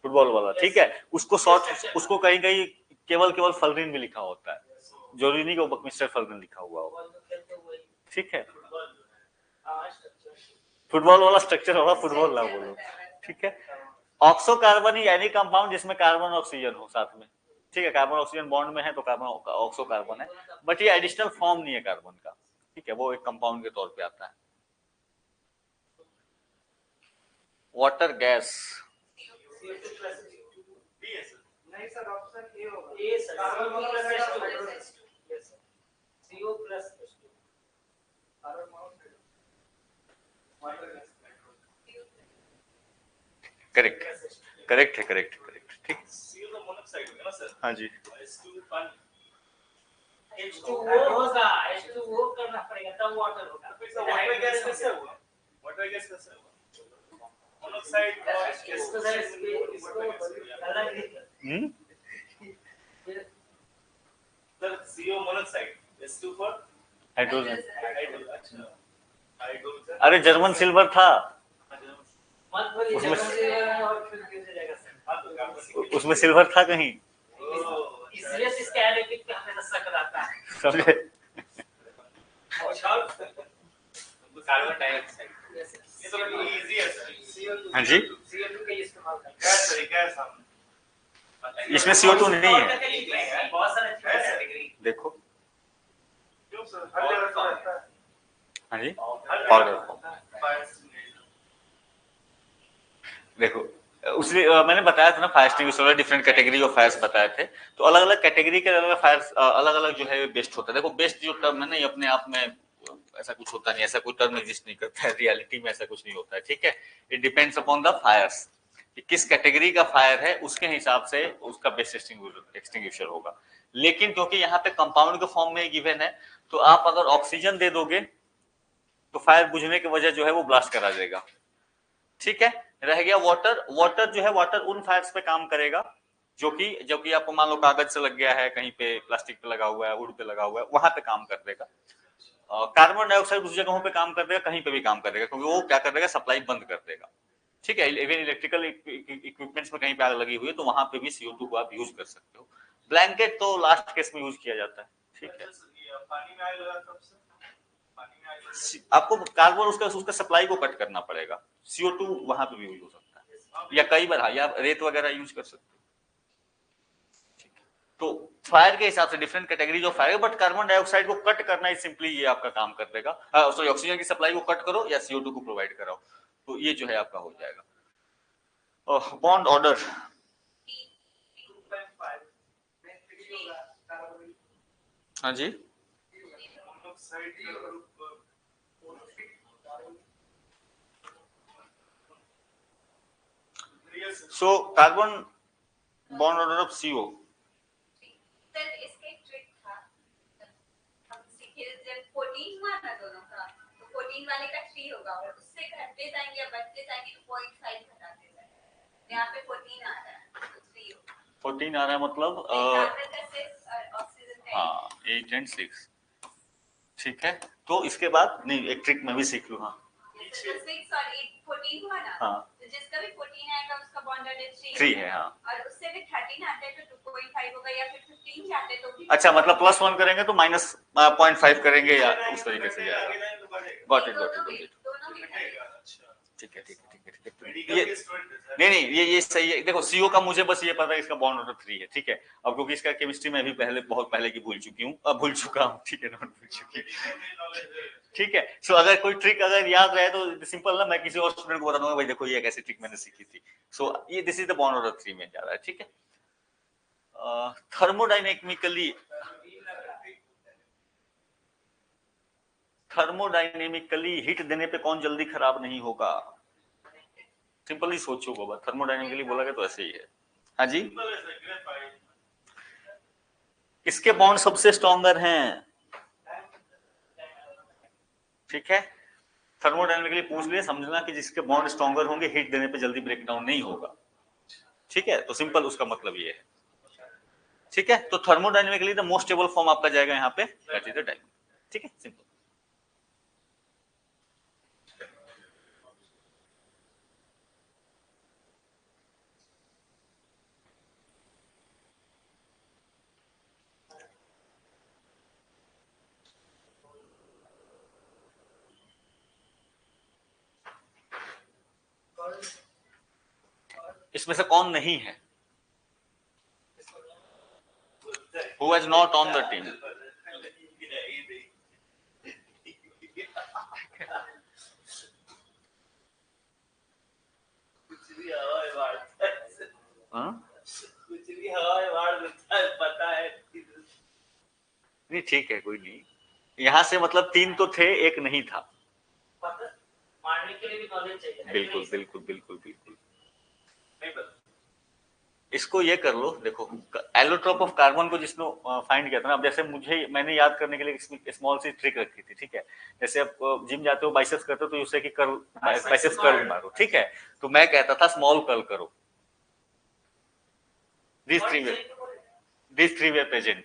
A: फुटबॉल वाला, ठीक है। उसको शॉर्ट, उसको कहीं कहीं केवल फल्टरिन भी लिखा होता है, जरूरी नहीं कि वो बकमिंस्टर फल्टरेन लिखा हुआ हो, ठीक है। फुटबॉल वाला स्ट्रक्चर होगा, फुटबॉल ना बोलो, ठीक है। ऑक्सो कार्बन ही एनी कंपाउंड जिसमें कार्बन ऑक्सीजन हो साथ में, ठीक है। कार्बन ऑक्सीजन बॉन्ड में है तो कार्बन ऑक्सो कार्बन है, बट ये एडिशनल फॉर्म नहीं है कार्बन का, ठीक है, वो एक कंपाउंड के तौर पे आता है। वाटर गैस,
B: नहीं सर, ऑप्शन ए होगा। A sir, carbon monoxide, yes sir, CO plus carbon monoxide, water gas,
A: correct correct है, करेक्ट करेक्ट, ठीक।
C: मोनोऑक्साइड होगा ना सर,
A: हाँ जी,
C: H2 पानी,
B: H2O होगा, H2O करना पड़ेगा तब वाटर होगा।
C: फिर से वाटर गैस कैसे हुआ? वाटर गैस कैसे हुआ? मोनोऑक्साइड और
B: इसको सर इसको अलग ही
C: sir CO monoxide, H2 for
A: hydrogen.
C: Hydrogen. अच्छा, हाइड्रोजन।
A: अरे जर्मन सिल्वर था,
B: मत बोलिए
A: उसमें-
B: जर्मन सिल्वर और फिर कैसे जाएगा सर?
C: हाँ तो कार्बन
A: उसमें सिल्वर था कहीं,
B: इसलिए से इसके एडिटिव पे हमें शक रहता है।
A: समझे?
C: कार्बन डाइऑक्साइड, ये तो बड़ी इजी है सर।
A: हाँ जी,
B: CO2 का इस्तेमाल करते
C: गैस है, गैस हम
A: इसमें CO2 नहीं है,
B: हैं। बहुत सारे कैटेगरी
A: देखो।
C: क्यों सर? हर जगह तो रहता है।
A: हाँ जी,
C: हर
A: पाउडर
C: जगह
A: फॉर्म।
C: फायर
A: देखो उसने मैंने बताया था ना, fire extinguisher different category of fires बताए थे, तो अलग अलग कैटेगरी के अलग अलग फायर्स अलग अलग जो है बेस्ट होता है। देखो बेस्ट जो टर्म है ना, ये अपने आप में ऐसा कुछ होता नहीं, ऐसा कोई टर्म एग्जिस्ट नहीं करता है, रियलिटी में ऐसा कुछ नहीं होता है, ठीक है। It depends upon the Fyers कि किस कैटेगरी का फायर है, उसके हिसाब से उसका बेस्ट एक्सटिंग्विशर होगा। लेकिन क्योंकि यहाँ पे कंपाउंड के फॉर्म में गिवन है, तो आप अगर ऑक्सीजन दे दोगे तो फायर बुझने की वजह जो है वो ब्लास्ट करा देगा, ठीक है। रह गया वाटर, वाटर जो है वाटर उन फायर्स पे काम करेगा जो कि आपको मान लो कागज से लग गया है, कहीं पे प्लास्टिक पे लगा हुआ है, वुड पे लगा हुआ है, वहां पे काम कर देगा। कार्बन डाइऑक्साइड उस जगहों पे काम कर देगा, कहीं पे भी काम कर देगा, क्योंकि वो क्या कर देगा, सप्लाई बंद कर देगा, ठीक है। इवन इलेक्ट्रिकल इक्विपमेंट्स में कहीं पे आग लगी हुई है तो वहां पे भी CO2 को आप यूज कर सकते हो। ब्लैंकेट तो लास्ट केस में यूज किया जाता है, ठीक है।
C: पानी में आग लगा तब से पानी में आग लगा।
A: आपको कार्बन उसका सप्लाई को कट करना पड़ेगा, CO2 वहां पे भी यूज हो सकता है, या कई बार या रेत वगैरह यूज कर सकते हो। तो फायर के हिसाब से different categories of fire, but carbon dioxide को कट करना ही सिंपली ये आपका काम कर देगा। सॉरी, ऑक्सीजन की सप्लाई को कट करो या CO2 को प्रोवाइड कराओ, तो ये जो है आपका हो जाएगा। बॉन्ड ऑर्डर,
B: 2.5
A: हाँ जी,
C: monoxide
A: so carbon bond order of CO।
D: Sir इसका एक ट्रिक था, हम सीखे जब 14 हुआ ना दोनों का, तो 14 वाले का 3 होगा और उससे घटते जाएंगे या बढ़ते जाएंगे तो 0.5 घटाते जाएंगे। यहाँ पे 14 आ रहा है तो 3 होगा।
A: 14 आ रहा है मतलब
D: कार्बन का 6 और ऑक्सीजन का 8।
A: हाँ 8 and 6, ठीक है। तो इसके बाद नहीं, एक ट्रिक मैं भी सीख लूँ। हाँ
D: 6 और 8 14 हुआ ना,
A: हाँ।
D: तो जिसका भी 14 आएगा उसका बॉन्ड ऑर्डर
A: 3 है, हाँ।
D: और उससे भी 13 आता है तो 2.5 होगा, या फिर 15 जाते तो भी
A: अच्छा, मतलब +1 करेंगे तो -0.5 करेंगे या उस तरीके से जाएगा। गॉट इट,
D: दोनों भी घटेगा।
A: ठीक है, ठीक है, ठीक है, ठीक है। ये नहीं, ये सही है। देखो CO का मुझे बस ये पता है इसका बॉन्ड ऑर्डर 3 है, ठीक है। अब क्योंकि इसका केमिस्ट्री में भी बहुत पहले की भूल चुका हूँ, ठीक है, नॉट भूल चुकी, ठीक है। सो अगर कोई ट्रिक अगर याद रहे तो सिंपल ना, मैं किसी और स्टूडेंट को बता दूंगा, भाई देखो ये कैसी ट्रिक मैंने सीखी थी। सो ये this is the bond order 3 में जा रहा है, ठीक है। थर्मोडाइनेमिकली हिट देने पे कौन जल्दी खराब नहीं होगा? सिंपली सोचो बाबा, थर्मोडाइनेमिकली बोला गया तो ऐसे ही है। हाँ जी, किसके बॉन्ड सबसे स्ट्रॉन्गर हैं? ठीक है, थर्मोडाइनेमिकली पूछ लिए, समझना कि जिसके बॉन्ड स्ट्रॉन्गर होंगे हीट देने पे जल्दी ब्रेक डाउन नहीं होगा, ठीक है। तो सिंपल उसका मतलब ये है, ठीक है। तो thermodynamically the most stable form आपका जाएगा यहाँ पे, दैट इज द डायमंड, ठीक है, सिंपल। इसमें से कौन नहीं है? Who is not on the team? हाँ? नहीं ठीक है, कोई नहीं। यहाँ से मतलब 3 तो थे, एक नहीं था।
B: मारने के लिए भी नॉलेज चाहिए।
A: बिल्कुल बिल्कुल बिल्कुल बिल्कुल। इसको ये कर लो, देखो एलोट्रोप ऑफ कार्बन को जिसने फाइंड किया था ना, अब जैसे मैंने याद करने के लिए इसमें स्मॉल सी ट्रिक रखी थी, ठीक है। जैसे आप जिम जाते हो, बाइसेप्स करते हो, तो उससे कि कर्ल, बाइसेप्स कर्ल मारो, ठीक है। तो मैं कहता था स्मॉल कर्ल करो, दिस थ्री वे प्रेजेंट,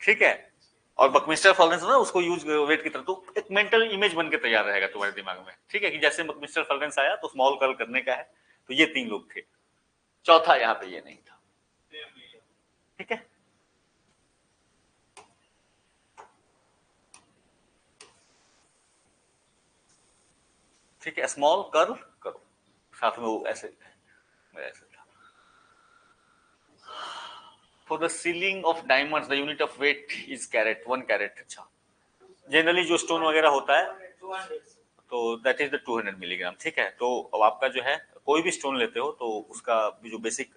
A: ठीक है। और बकमिस्टर फॉलरेंस ना उसको यूज वेट की तरह, तो एक मेंटल इमेज बन के तैयार रहेगा तुम्हारे दिमाग में, ठीक है, कि जैसे बकमिस्टर फॉलरेंस आया तो स्मॉल कर्ल करने का है। तो ये 3 लोग थे, चौथा यहाँ पे ये नहीं था, ठीक है। ठीक है, स्मॉल कर्ल करो, साथ में वो ऐसे ऐसे था। For the selling of diamonds the unit of weight is carat, 1 carat. अच्छा, जनरली जो स्टोन वगैरह होता है तो दैट इज द 200 मिलीग्राम, ठीक है। तो अब आपका जो है कोई भी स्टोन लेते हो तो उसका जो बेसिक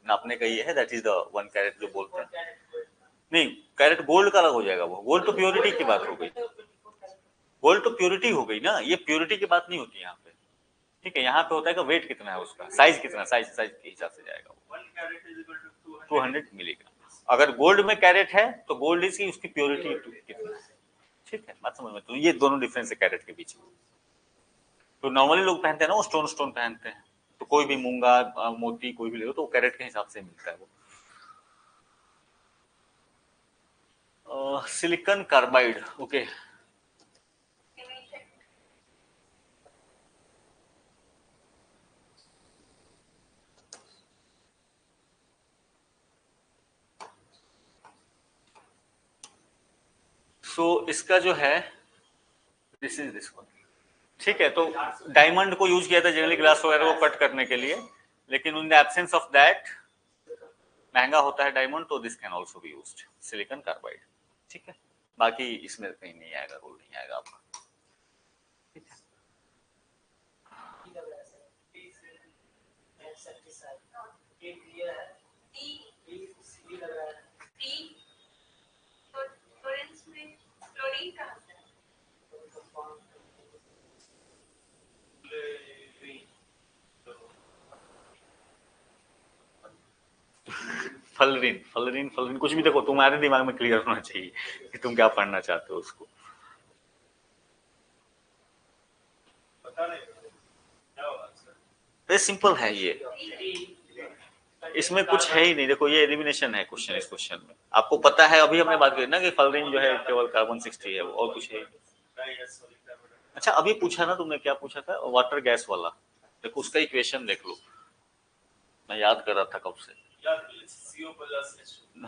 A: नापने का ये है, दैट इज द 1 कैरेट जो बोलते हैं। नहीं, कैरेट गोल्ड का अलग हो जाएगा, वो गोल्ड तो प्योरिटी की बात हो गई, गोल्ड तो प्योरिटी हो गई ना, ये प्योरिटी की बात नहीं होती यहाँ पे, ठीक है। यहाँ पे होता है कि वेट कितना है उसका, साइज कितना, साइज के हिसाब से जाएगा,
C: 1 carat is equal to
A: 200 milligram. अगर गोल्ड में कैरेट है तो गोल्ड इज की उसकी प्योरिटी कितना है, ठीक है। बात समझ में, तो ये दोनों डिफरेंस है कैरेट के बीच में। तो नॉर्मली लोग पहनते हैं ना वो स्टोन पहनते हैं, तो कोई भी मूंगा मोती कोई भी ले लो तो कैरेट के हिसाब से मिलता है वो। Silicon carbide, okay. सो इसका जो है दिस इज दिस वन, ठीक है। तो डायमंड को यूज किया था जनरली ग्लास वगैरह को कट करने के लिए, लेकिन in the absence of that महंगा होता है डायमंड, तो this can also be used, silicon carbide, ठीक है। बाकी इसमें कहीं नहीं आएगा, रोल नहीं आएगा आपका, ठीक है। फलरीन कुछ भी देखो, तुम्हारे दिमाग में क्लियर होना चाहिए कि तुम क्या पढ़ना चाहते हो उसको।
C: पता नहीं क्या होगा सर।
A: ये सिंपल है ये, इसमें कुछ है ही नहीं। देखो ये एलिमिनेशन है क्वेश्चन, इस क्वेश्चन में आपको पता है, अभी हमने बात की ना कि फलरीन जो है केवल कार्बन 60 है, और कुछ है। अच्छा, अभी पूछा ना तुमने, क्या पूछा था, वाटर गैस वाला, देखो उसका इक्वेशन देख लो, मैं याद कर रहा था कब से।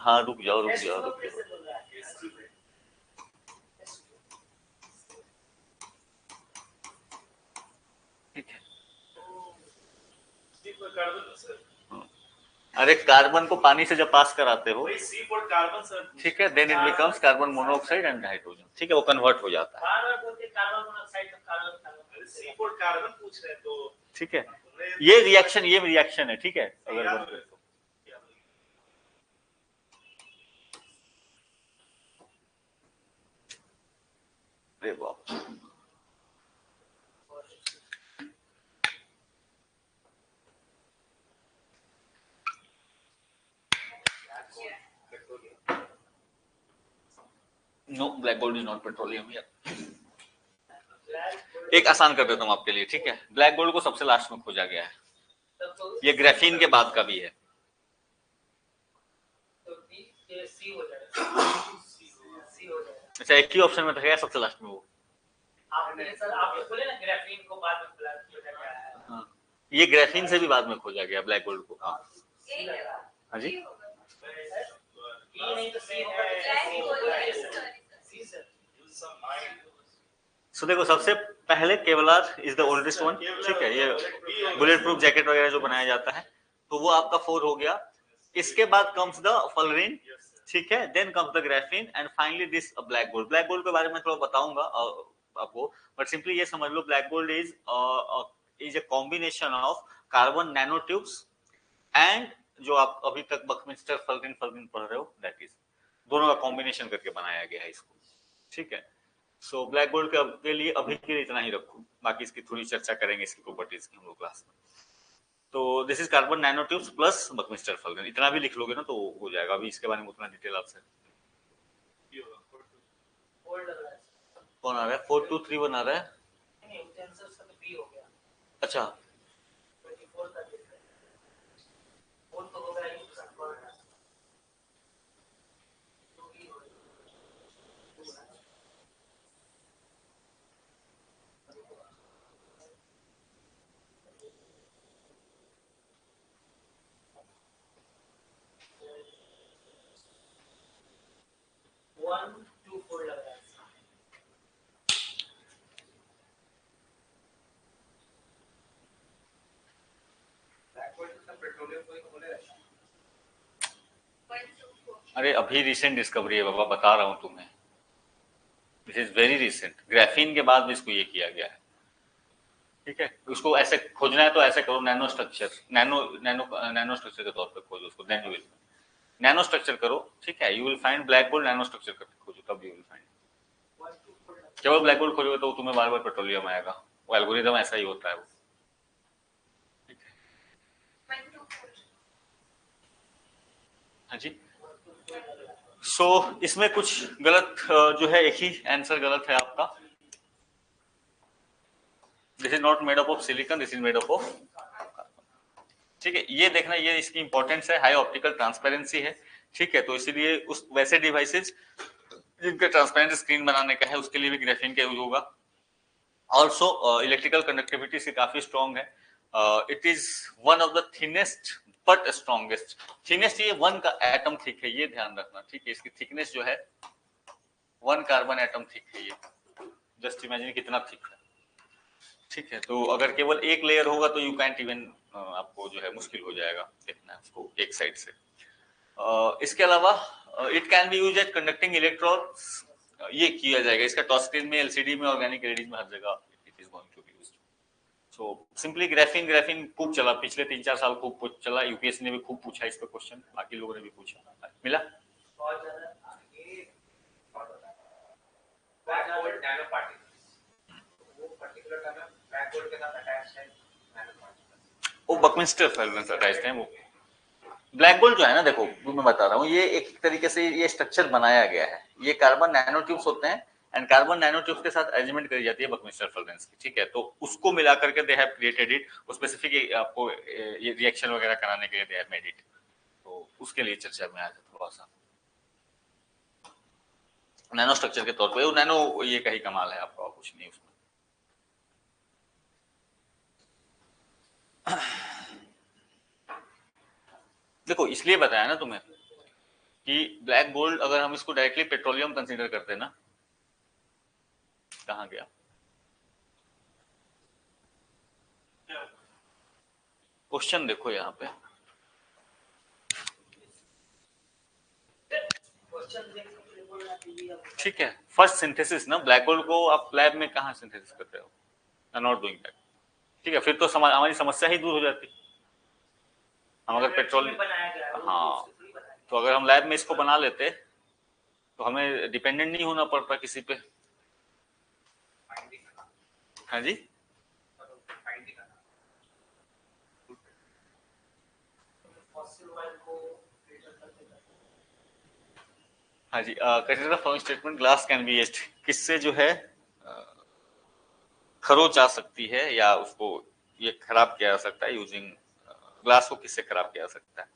A: हाँ रुक जाओ, ठीक है। अरे कार्बन को पानी से जब पास कराते हो, ठीक है, then it becomes carbon monoxide and hydrogen, ठीक है, वो कन्वर्ट हो जाता है, ठीक है। ये रिएक्शन है, ठीक है। अगर no, black gold is not petroleum यार। एक आसान कर देता हूँ आपके लिए, ठीक है। ब्लैक गोल्ड को सबसे लास्ट में खोजा गया है, ये ग्राफीन के बाद का भी है। अच्छा, एक ही ऑप्शन में था सबसे लास्ट में वो, हाँ। ये ग्राफीन से भी बाद में खोजा गया ब्लैक गोल्ड को, हाँ। हाँ जी, सो देखो सबसे पहले Kevlar is the oldest one, ठीक है। ये बुलेट प्रूफ जैकेट वगैरह जो बनाया जाता है, तो वो आपका 4 हो गया। इसके बाद कम्स द फलरीन, ठीक है, then comes the graphene and finally this black gold. Black gold के बारे में थोड़ा बताऊंगा आपको, बट सिंपली ये समझ लो, black gold is a combination of carbon nano tubes and जो आप अभी तक बकमिस्टर फलरीन पढ़ रहे हो, दैट इज दोनों का कॉम्बिनेशन करके बनाया गया है इसको, ठीक है। सो ब्लैक गोल्ड के लिए अभी के लिए इतना ही रखो, बाकी इसकी थोड़ी चर्चा करेंगे, इसकी प्रॉपर्टीज की हम लोग क्लास में। तो this is carbon nano tubes plus Buckminster fullerene, इतना भी लिख लोगे ना तो हो जाएगा। अभी इसके बारे में उतना डिटेल आपसे
B: फोल्ड लग रहा है
A: कौन आ रहा है? 4231 आ रहा है।
B: नहीं यूटेंसिल्स का तो बी हो गया
A: अच्छा
B: 24 का दिख रहा है फोल्ड तो होगा ही संपर्क तो बी हो वन टू फोल्ड लग रहा है
A: अरे अभी रिसेंट डिस्कवरी है बाबा, बता रहा हूँ तुम्हें, this is very recent. Graphene के बाद भी इसको ये किया गया है, ठीक है। उसको ऐसे खोजना है तो ऐसे करो, नैनो स्ट्रक्चर, नैनो स्ट्रक्चर के तौर पे खोजो उसको, then you will nano structure करो, ठीक है। You will find black gold, nano structure करके खोजो तब यू विल फाइंड। केवल ब्लैक गोल्ड खोजोगे तो तुम्हें बार बार पेट्रोलियम आएगा, वो एल्गोरिथम ऐसा ही होता है वो, ठीक है। हाँ जी। सो इसमें कुछ गलत जो है, एक ही आंसर गलत है आपका। This is not made up of silicon, this is made up of, ठीक है। ये देखना, ये इसकी इंपॉर्टेंस है, हाई ऑप्टिकल ट्रांसपेरेंसी है, ठीक है। तो इसीलिए उस वैसे डिवाइसेस जिनका ट्रांसपेरेंट स्क्रीन बनाने का है उसके लिए भी ग्राफीन का यूज होगा। ऑल्सो इलेक्ट्रिकल कंडक्टिविटी से काफी स्ट्रॉन्ग है। It is one of the thinnest but strongest. Thinnest ये 1 का एटम थिक है, ये ध्यान रखना, ठीक है। इसकी थिकनेस जो है 1 कार्बन एटम थिक है, ये जस्ट इमेजिन कितना थिक है, ठीक है। तो अगर केवल एक लेयर होगा तो यू कैंट इवन, आपको जो है मुश्किल हो जाएगा देखना उसको एक साइड से। इसके अलावा it can be use at conducting electrons, ये किया जाएगा इसका टॉस्क्रीन में, एलसीडी में, ऑर्गेनिक एलईडी में, हर जगह it is going to be used. So simply graphene खूब चला पिछले 3-4 साल, खूब चला, यूपीएससी ने भी खूब पूछा इस पे क्वेश्चन, बाकी लोगों ने भी पूछा, मिला।
B: बहुत ज्यादा ये
C: ब्लैक गोल्ड नैनो पार्टिकल्स,
B: वो पर्टिकुलर का ना ब्लैक होल के साथ अटैच है नैनो पार्टिकल्स
A: वो बकमिस्टर फल्गन अटैच्ड है। वो ब्लैक गोल्ड जो है ना, देखो मैं बता रहा हूँ, ये एक तरीके से ये स्ट्रक्चर बनाया गया है, ये कार्बन नैनो ट्यूब्स होते हैं एंड कार्बन नैनो ट्यूब्स के साथ अरेंजमेंट करी जाती है बकमिस्टर फल्गन्स की, ठीक है। तो उसको मिला करके they have created it, specific आपको ये रिएक्शन वगैरह कराने के लिए दे हैव मेड इट, तो उसके लिए चर्चा में आया था थोड़ा सा नैनो स्ट्रक्चर के तौर पे। नैनो ये का ही कमाल है, आपका कुछ नहीं उसमें। देखो इसलिए बताया ना तुम्हें कि ब्लैक गोल्ड अगर हम इसको डायरेक्टली पेट्रोलियम कंसीडर करते ना, कहां गया क्वेश्चन, देखो यहाँ पे
B: क्वेश्चन देख सकते हो ना टीवी अब
A: ठीक है। फर्स्ट सिंथेसिस ना, ब्लैक होल को आप लैब में कहाँ सिंथेसिस करते हो, नॉट डूइंग दैट, ठीक है। फिर तो हमारी समस्या ही दूर हो जाती। हम अगर पेट्रोल,
B: बनाया गया है, वो
A: हाँ,
B: दूसरे थोड़ी बनाया
A: तो अगर हम लैब में इसको बना लेते तो हमें डिपेंडेंट नहीं होना पड़ता किसी पे। हाँ जी,
B: फॉसिल ऑयल को फिल्टर करके
A: हाँ जी। Consider the following statement, glass can be etched, किससे जो है खरोच आ सकती है या उसको ये खराब किया जा सकता है यूजिंग ग्लास को, किससे खराब किया जा सकता है,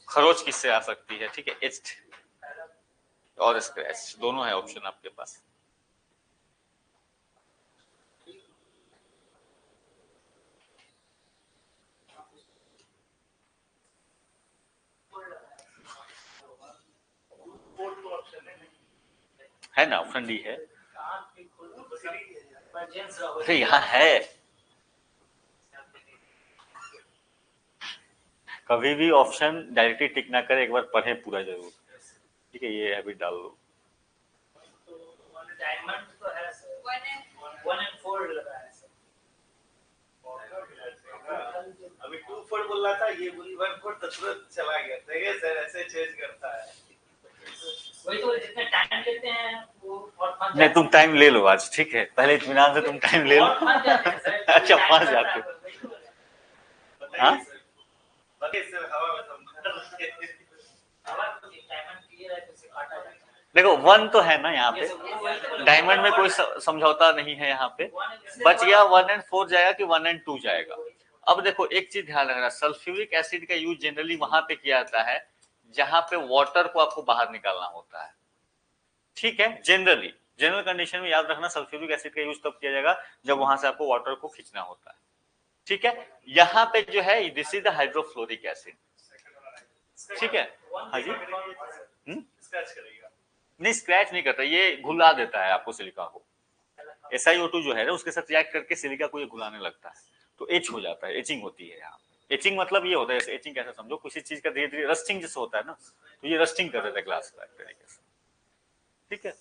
A: खरोच किससे आ सकती है, ठीक है। एज्ड और स्क्रैच दोनों है ऑप्शन आपके पास। है ना, ऑप्शन डी है, अरे यहाँ है। कभी भी ऑप्शन डायरेक्टली टिक ना करे, एक बार पढ़े पूरा जरूर, ठीक है। ये हैबिट डाल दो।
B: डायमंड तो है सर, 1 and 4 लगा है सर।
C: अभी 2 फोल्ड बोल रहा था, ये बोली 1 फोल्ड तो तुरंत चला गया। देखिए सर ऐसे चेंज करता है,
B: वही तो जितने टाइम लेते हैं वो और फंस
A: नहीं, तुम टाइम ले लो आज, ठीक है, पहले इत्मीनान से तुम टाइम ले लो। अच्छा, फंस जाते हो। हाँ
C: बाकी सर हवा में संभाल
B: हवा तो डायमंड क्लियर है तो इसे काटा जाएगा।
A: देखो 1 तो है ना यहाँ पे, डायमंड में कोई समझौता नहीं है यहाँ पे, बच गया 1 and 4 जाएगा कि 1 and 2 जाएगा। अब देखो एक चीज ध्यान रखना, सल्फ्यूरिक एसिड का यूज जनरली वहां पे किया जाता है जहां पे वाटर को आपको बाहर निकालना होता है, ठीक है। जनरल कंडीशन में याद रखना सल्फ्यूरिक एसिड का यूज तब किया जाएगा जब वहां से आपको वाटर को खींचना होता है, ठीक है। यहाँ पे जो है this is the hydrofluoric acid, ठीक है। हाँ जी,
C: स्क्रैच करेगा
A: नहीं स्क्रैच नहीं करता, ये घुला देता है आपको सिलिका को। SiO2 जो है ना उसके साथ रिएक्ट करके सिलिका को ये घुलाने लगता है, तो एच हो जाता है, एचिंग होती है यहाँ। एचिंग मतलब ये होता है, एचिंग कैसे समझो, किसी चीज का धीरे धीरे रस्टिंग जैसे होता है ना, तो ये रस्टिंग कर देता है ग्लास का एक तरीके से, ठीक है।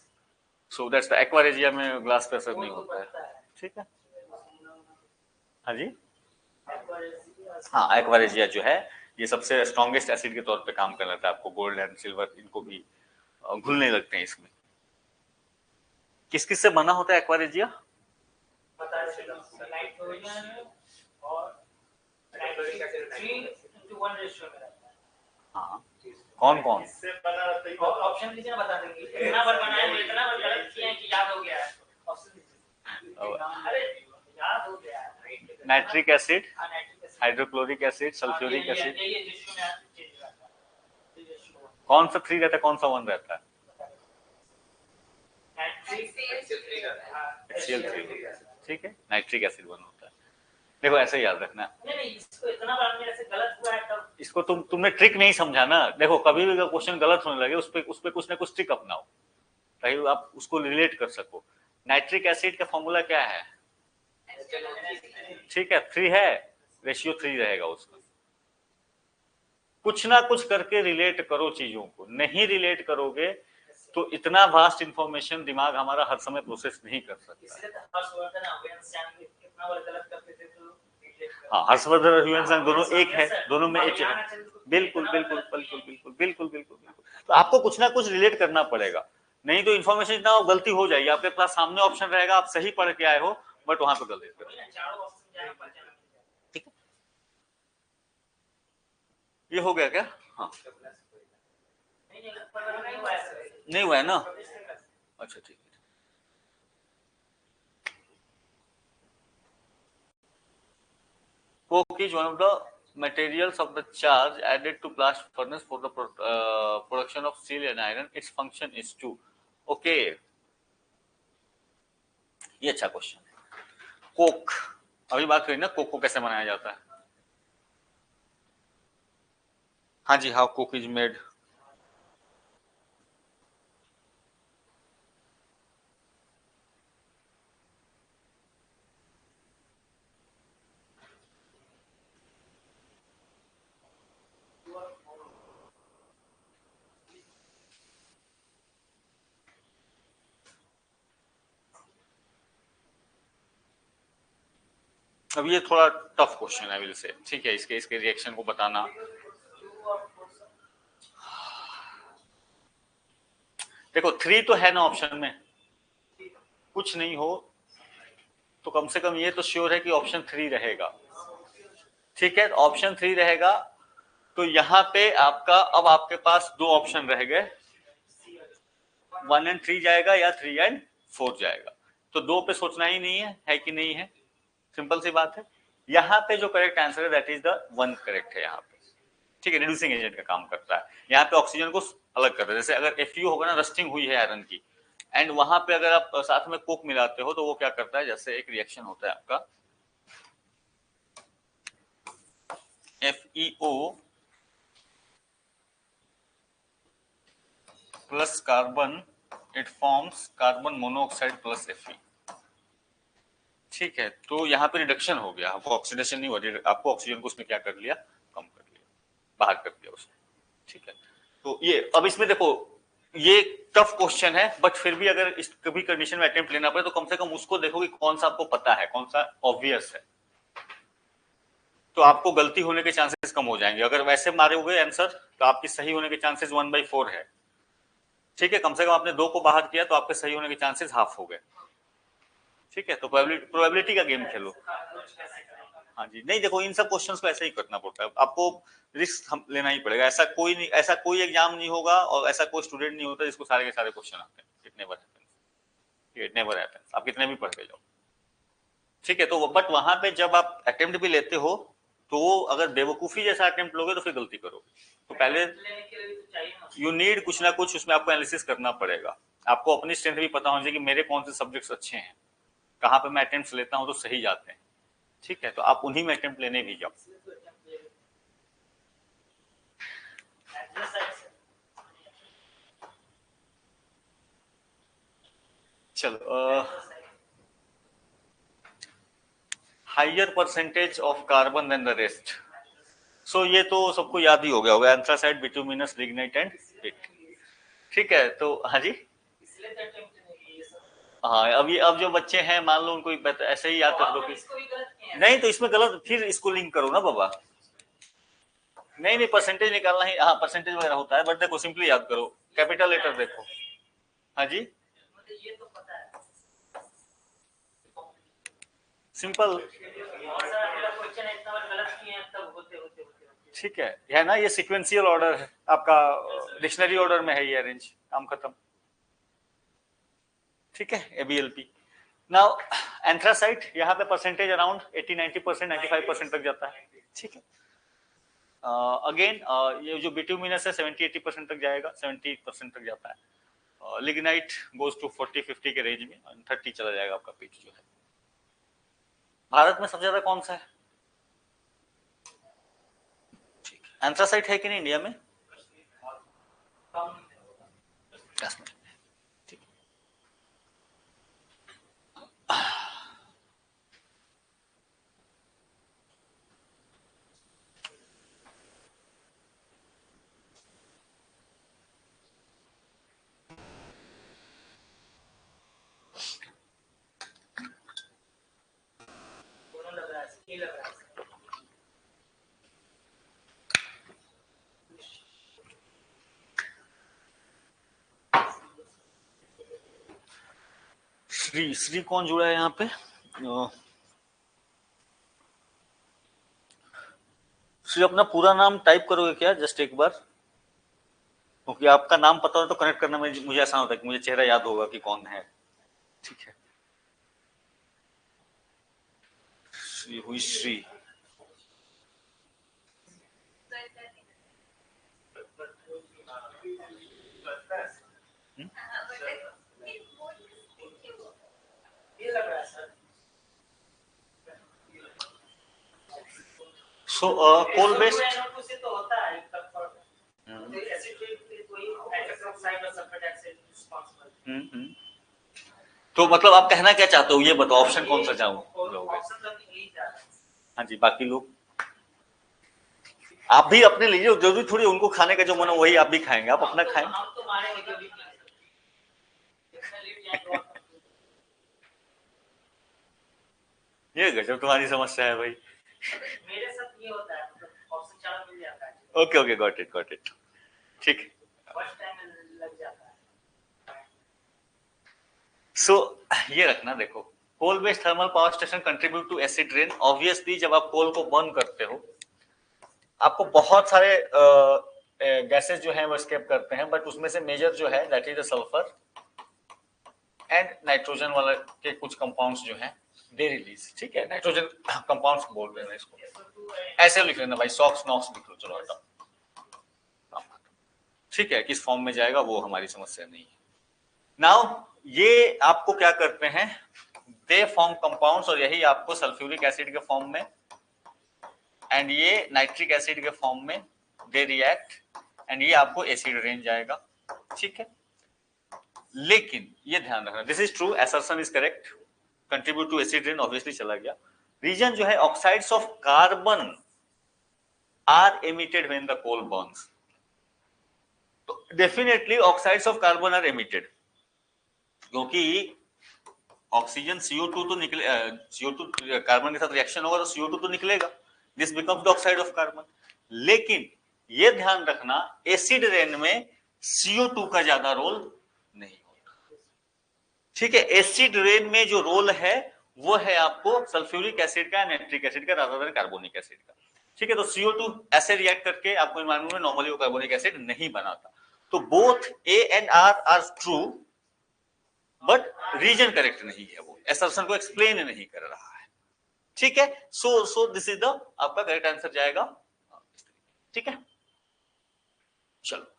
A: सो दैट्स द एक्वारेजिया में ग्लास पे असर नहीं होता है, ठीक है। हाँ जी, हाँ एक्वारेजिया जो है ये सबसे स्ट्रॉन्गेस्ट एसिड के तौर पे काम कर लेता है, आपको गोल्ड एंड सिल्वर इनको भी घुलने लगते हैं इसमें। किस किस से बना होता है एक्वारेजिया?
B: नाइट्रोजन और 3:1 रेशियो में रहता है।
A: हाँ कौन कौन?
C: इससे बना रहता है
B: ऑप्शन दीजिए ना, बता देंगे कितना बार बनाया है, इतना बार गलत किया है कि याद हो गया है। ऑप्शन दीजिए। अरे याद हो गया है।
A: नाइट्रिक एसिड,
B: हाँ, nitric acid,
A: hydrochloric acid, sulphuric acid.
B: ये रेशियो में चेंज रहता है। ये रेशियो
A: कौन सा 3 रहता है, कौन सा 1 रहता है? HCl3, ठीक है। नाइट्रिक एसिड 1 होता है। देखो ऐसे याद रखना,
B: नहीं इसको इतना बार मेरे से गलत हुआ है तब
A: इसको तुमने ट्रिक नहीं समझा ना। देखो कभी भी अगर क्वेश्चन गलत होने लगे उस पे कुछ ना कुछ ट्रिक अपनाओ ताकि आप उसको रिलेट कर सको। नाइट्रिक एसिड का फॉर्मूला क्या है? ठीक है 3 है, रेशियो 3 रहेगा उसका। कुछ ना कुछ करके रिलेट करो चीजों को, नहीं रिलेट करोगे तो इतना वास्ट इंफॉर्मेशन दिमाग हमारा हर समय प्रोसेस नहीं कर सकता।
B: इसलिए तो हर्षवर्धन अभियंत्रण कितना बार गलत करते थे तो
A: हाँ हर्षवर्धन और ह्यूएन दोनों एक है, दोनों में एच है। बिल्कुल बिल्कुल बिल्कुल बिल्कुल बिल्कुल बिल्कुल बिल्कुल। तो आपको कुछ ना कुछ रिलेट करना पड़ेगा, नहीं तो इन्फॉर्मेशन इतना गलती हो जाएगी। आपके पास सामने ऑप्शन रहेगा, आप सही पढ़ के आए हो बट वहां पे गलती कर, ठीक है। ये हो गया क्या? हाँ नहीं हुआ है ना, अच्छा ठीक है। Coke is one of the materials of the charge added to blast furnace for the production of steel and iron. Its function is to, okay, ये अच्छा क्वेश्चन है। कोक, अभी बात करी ना कोक को कैसे बनाया जाता है। हाँ जी, हाउ कोक इज मेड। अब ये थोड़ा टफ क्वेश्चन है विल से, ठीक है। इसके रिएक्शन को बताना, देखो 3 तो है ना ऑप्शन में, कुछ नहीं हो तो कम से कम ये तो श्योर है कि ऑप्शन 3 रहेगा, ठीक है। ऑप्शन 3 रहेगा तो यहाँ पे आपका अब आपके पास 2 ऑप्शन रह गए, 1 and 3 जाएगा या 3 and 4 जाएगा। तो 2 पे सोचना ही नहीं है कि नहीं है, सिंपल सी बात है। यहाँ पे जो करेक्ट आंसर है दैट इज द 1 करेक्ट है यहाँ पे, ठीक है। रिड्यूसिंग एजेंट का काम करता है, यहाँ पे ऑक्सीजन को अलग करता है। जैसे अगर FeO होगा ना, रस्टिंग हुई है आयरन की, एंड वहां पे अगर आप साथ में कोक मिलाते हो तो वो क्या करता है, जैसे एक रिएक्शन होता है आपका FeO plus carbon, it forms carbon monoxide plus Fe, ठीक है। तो यहाँ पे रिडक्शन हो गया, आपको ऑक्सीडेशन नहीं हुआ, आपको ऑक्सीजन को उसने क्या कर लिया, कम कर लिया, बाहर कर दिया उसने, ठीक है। तो ये अब इसमें देखो ये टफ क्वेश्चन है, बट फिर भी अगर इस कभी कंडीशन में अटेम्प्ट लेना पड़े तो कम से कम उसको देखो कि कौन सा आपको पता है, कौन सा ऑब्वियस है, तो आपको गलती होने के चांसेस कम हो जाएंगे। अगर वैसे मारे हुए आंसर तो आपकी सही होने के चांसेस 1/4 है, ठीक है। कम से कम आपने 2 को बाहर किया तो आपके सही होने के चांसेस हाफ हो गए, ठीक है। तो प्रोबेबिलिटी का गेम खेलो। हाँ जी, नहीं देखो इन सब क्वेश्चंस को ऐसे ही करना पड़ता है, आपको रिस्क हम लेना ही पड़ेगा। ऐसा कोई नहीं, ऐसा कोई एग्जाम नहीं होगा और ऐसा कोई स्टूडेंट नहीं होता जिसको सारे के सारे क्वेश्चन आते हैं। इट नेवर हैपेंस, आप कितने भी पढ़ के जाओ, ठीक है। तो बट वहां पे जब आप अटेम्प्ट भी लेते हो तो अगर बेवकूफी जैसा अटेम्प्ट लोगे तो फिर गलती करोगे। तो पहले
B: लेने के लिए भी तो चाहिए ना।
A: यू नीड कुछ ना कुछ उसमें आपको एनालिसिस करना पड़ेगा। आपको अपनी स्ट्रेंथ भी पता होना चाहिए कि मेरे कौन से सब्जेक्ट्स अच्छे हैं, कहाँ पे मैं अटेम्प्ट लेता हूँ तो सही जाते हैं, ठीक है। तो आप उन्हीं में अटेम्प्ट लेने भी जाओ। चलो, higher percentage of carbon than the rest. So ये तो सबको याद ही हो गया होगा, anthracite, bituminous, lignite and peat, ठीक है। तो हाँ जी,
B: इसलिए तो attempt नहीं की ये सब।
A: हाँ अब जो बच्चे हैं मान लो उनको ऐसे ही याद कर दो
B: आपने
A: कि
B: इसको भी गलत किया है।
A: नहीं, तो इसमें गलत फिर इसको लिंक करो ना बाबा। नहीं परसेंटेज निकालना ही, हाँ परसेंटेज वगैरह होता है, बट देखो सिंपली याद करो, कैपिटल लेटर देखो। हाँ जी,
B: मुझे ये तो पता है।
A: सिंपल,
B: बहुत सारा मेरा क्वेश्चन इतना बार गलत किए हैं तब होते।
A: ठीक है ना। ये सीक्वेंशियल ऑर्डर है आपका, डिक्शनरी ऑर्डर में है ये अरेंज, काम खत्म, ठीक है। ABLP। नाउ एंथ्रासाइट, यहाँ पे परसेंटेज अराउंड 80-90%, 95% तक जाता है, ठीक है। अगेन ये जो बिटुमिनस है 70-80% तक जाएगा, 70% तक जाता है। लिग्नाइट गोज टू 40-50 के रेंज में, 30 चला जाएगा आपका पिट जो है। भारत में सबसे ज्यादा कौन सा है? एंथ्रासाइट है कि नहीं इंडिया में? कश्मीर, ठीक।
B: दोनों लग रहा है, ये लग रहा है।
A: श्री कौन जुड़ा है यहाँ पे? श्री अपना पूरा नाम टाइप करोगे क्या जस्ट एक बार, क्योंकि आपका नाम पता हो तो कनेक्ट करने में मुझे आसान होता है कि मुझे चेहरा याद होगा कि कौन है, ठीक है। श्री हुई श्री,
B: ये लग रहा है सर।
A: सो कोल बेस्ड,
B: NO2 से तो होता है कंफर्म। तो एसिड कोई हाइड्रोक्साइड और सल्फर डाइऑक्साइड रिस्पांसिबल।
A: तो मतलब आप कहना क्या चाहते हो ये बताओ, ऑप्शन कौन सा चाहूँ?
B: ऑप्शन तो यही जा रहा है।
A: हाँ जी, बाकी लोग आप भी अपने लीजिए, जरूरी थोड़ी उनको खाने का जो मन हो वही आप भी खाएंगे, आप अपना खाएं।
B: हम तो मारेंगे जो भी
A: ये गजब तुम्हारी समस्या है भाई।
B: मेरे साथ ये होता है, मतलब ऑप्शन 4 मिल जाता है।
A: ओके गॉट इट, ठीक।
B: फर्स्ट टाइम लग जाता है।
A: सो ये रखना, देखो coal based thermal power station contribute to acid rain. Obviously जब आप कोल को बर्न करते हो आपको बहुत सारे गैसेस जो हैं वो एस्केप करते हैं, बट उसमें से मेजर जो है that is the sulphur and nitrogen वाला के कुछ कंपाउंड्स जो हैं दे रिलीज, ठीक है। नाइट्रोजन कंपाउंड्स बोल रहे हैं इसको, ऐसे लिख लेना भाई, सॉक्स नॉक्स लिख लो, चलो हटाओ, ठीक है। किस फॉर्म में जाएगा वो हमारी समस्या नहीं है। नाउ ये आपको क्या करते हैं, दे फॉर्म कंपाउंड्स, और यही आपको सल्फ्यूरिक एसिड के फॉर्म में एंड ये नाइट्रिक एसिड के फॉर्म में दे रिएक्ट एंड ये आपको एसिड रेन जाएगा, ठीक है। लेकिन ये ध्यान रखना, this is true, assertion is correct, contribute to acid rain obviously चला गया। रीजन जो है oxides of carbon are emitted when the coal burns, तो definitely oxides of carbon are emitted, क्योंकि ऑक्सीजन CO2 तो निकले, CO2 कार्बन के साथ रिएक्शन होगा तो CO2 तो निकलेगा, this becomes the oxide of carbon. लेकिन ये ध्यान रखना एसिड रेन में CO2 का ज्यादा रोल नहीं होता, ठीक है। एसिड रेन में जो रोल है वो है आपको सल्फ्यूरिक एसिड का, नाइट्रिक एसिड का, रादर देन कार्बोनिक एसिड का। ठीक है, तो CO2 ऐसे रिएक्ट करके आपको एनवायरमेंट में नॉर्मली वो कार्बोनिक एसिड नहीं बनाता। तो both A and R are true, but reason correct नहीं है, वो असर्शन को एक्सप्लेन नहीं कर रहा है। ठीक है, सो दिस इज द आपका करेक्ट आंसर जाएगा। ठीक है, चलो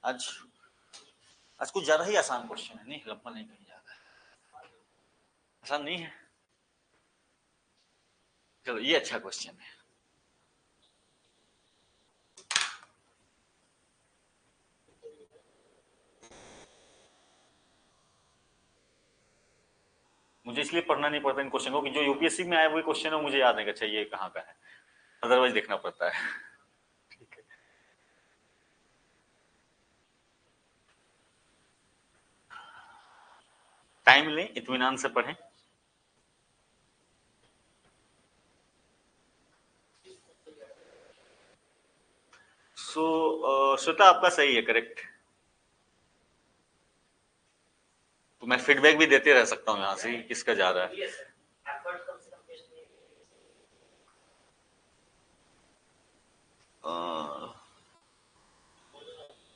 A: आज कुछ ज्यादा ही आसान क्वेश्चन है, नहीं लंबा नहीं, कहीं ज्यादा आसान नहीं है। चलो ये अच्छा क्वेश्चन है। मुझे इसलिए पढ़ना नहीं पड़ता इन क्वेश्चन को कि जो यूपीएससी में आए वही क्वेश्चन है, मुझे याद नहीं, अच्छा ये कहाँ का है, अदरवाइज देखना पड़ता है। ठीक है, टाइम लें, इत्मीनान से पढ़ें। श्वेता आपका सही है, करेक्ट। तो मैं फीडबैक भी देते रह सकता हूँ यहाँ से किसका जा रहा है।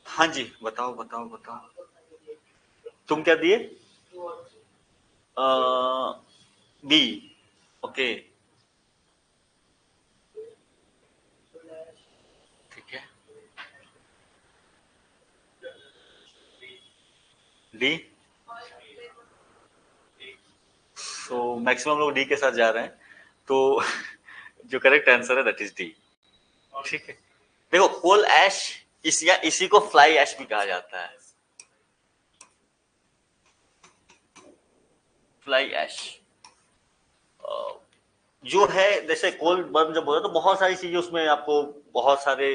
A: हाँ जी, बताओ बताओ बताओ, तुम क्या दिए? बी, ओके, ठीक है। डी, तो मैक्सिमम लोग डी के साथ जा रहे हैं, तो जो करेक्ट आंसर है दैट इज डी। ठीक है, देखो कोल ऐश इसी को फ्लाई ऐश भी कहा जाता है, फ्लाई ऐश जो है। जैसे कोल बर्न जब होता है तो बहुत सारी चीजें उसमें आपको बहुत सारे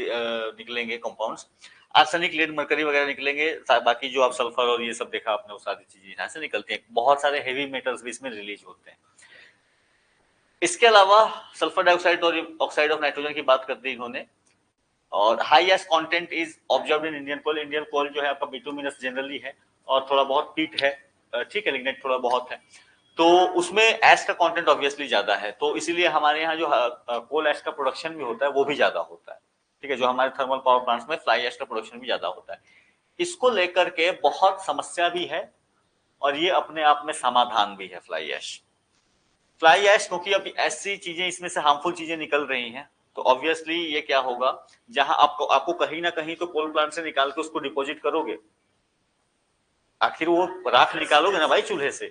A: निकलेंगे कंपाउंड्स, आर्सेनिक, लेड, मरकरी वगैरह निकलेंगे, बाकी जो आप सल्फर और ये सब देखा आपने वो सारी चीजें यहाँ से निकलती हैं, बहुत सारे हेवी मेटल्स भी इसमें रिलीज होते हैं। इसके अलावा सल्फर डाइऑक्साइड और ऑक्साइड ऑफ नाइट्रोजन की बात कर दी इन्होंने, और highest content is observed in Indian coal. Indian coal जो है आपका बिटुमिनस जनरली है और थोड़ा बहुत पीट है, ठीक है, लिग्नाइट थोड़ा बहुत है, तो उसमें एश का कंटेंट ऑब्वियसली ज्यादा है, तो इसीलिए हमारे यहाँ जो कोल एश का प्रोडक्शन भी होता है वो भी ज्यादा होता है। ठीक है, जो हमारे थर्मल पावर प्लांट्स में फ्लाई एश का प्रोडक्शन भी ज्यादा होता है। इसको लेकर के बहुत समस्या भी है और ये अपने आप में समाधान भी है फ्लाई ऐश। फ्लाई ऐश क्योंकि अब ऐसी चीजें इसमें से हार्मफुल चीजें निकल रही हैं, तो ऑब्वियसली ये क्या होगा, जहां आपको कहीं ना कहीं तो कोल प्लांट से निकाल के उसको डिपॉजिट करोगे, आखिर वो राख निकालोगे ना भाई चूल्हे से,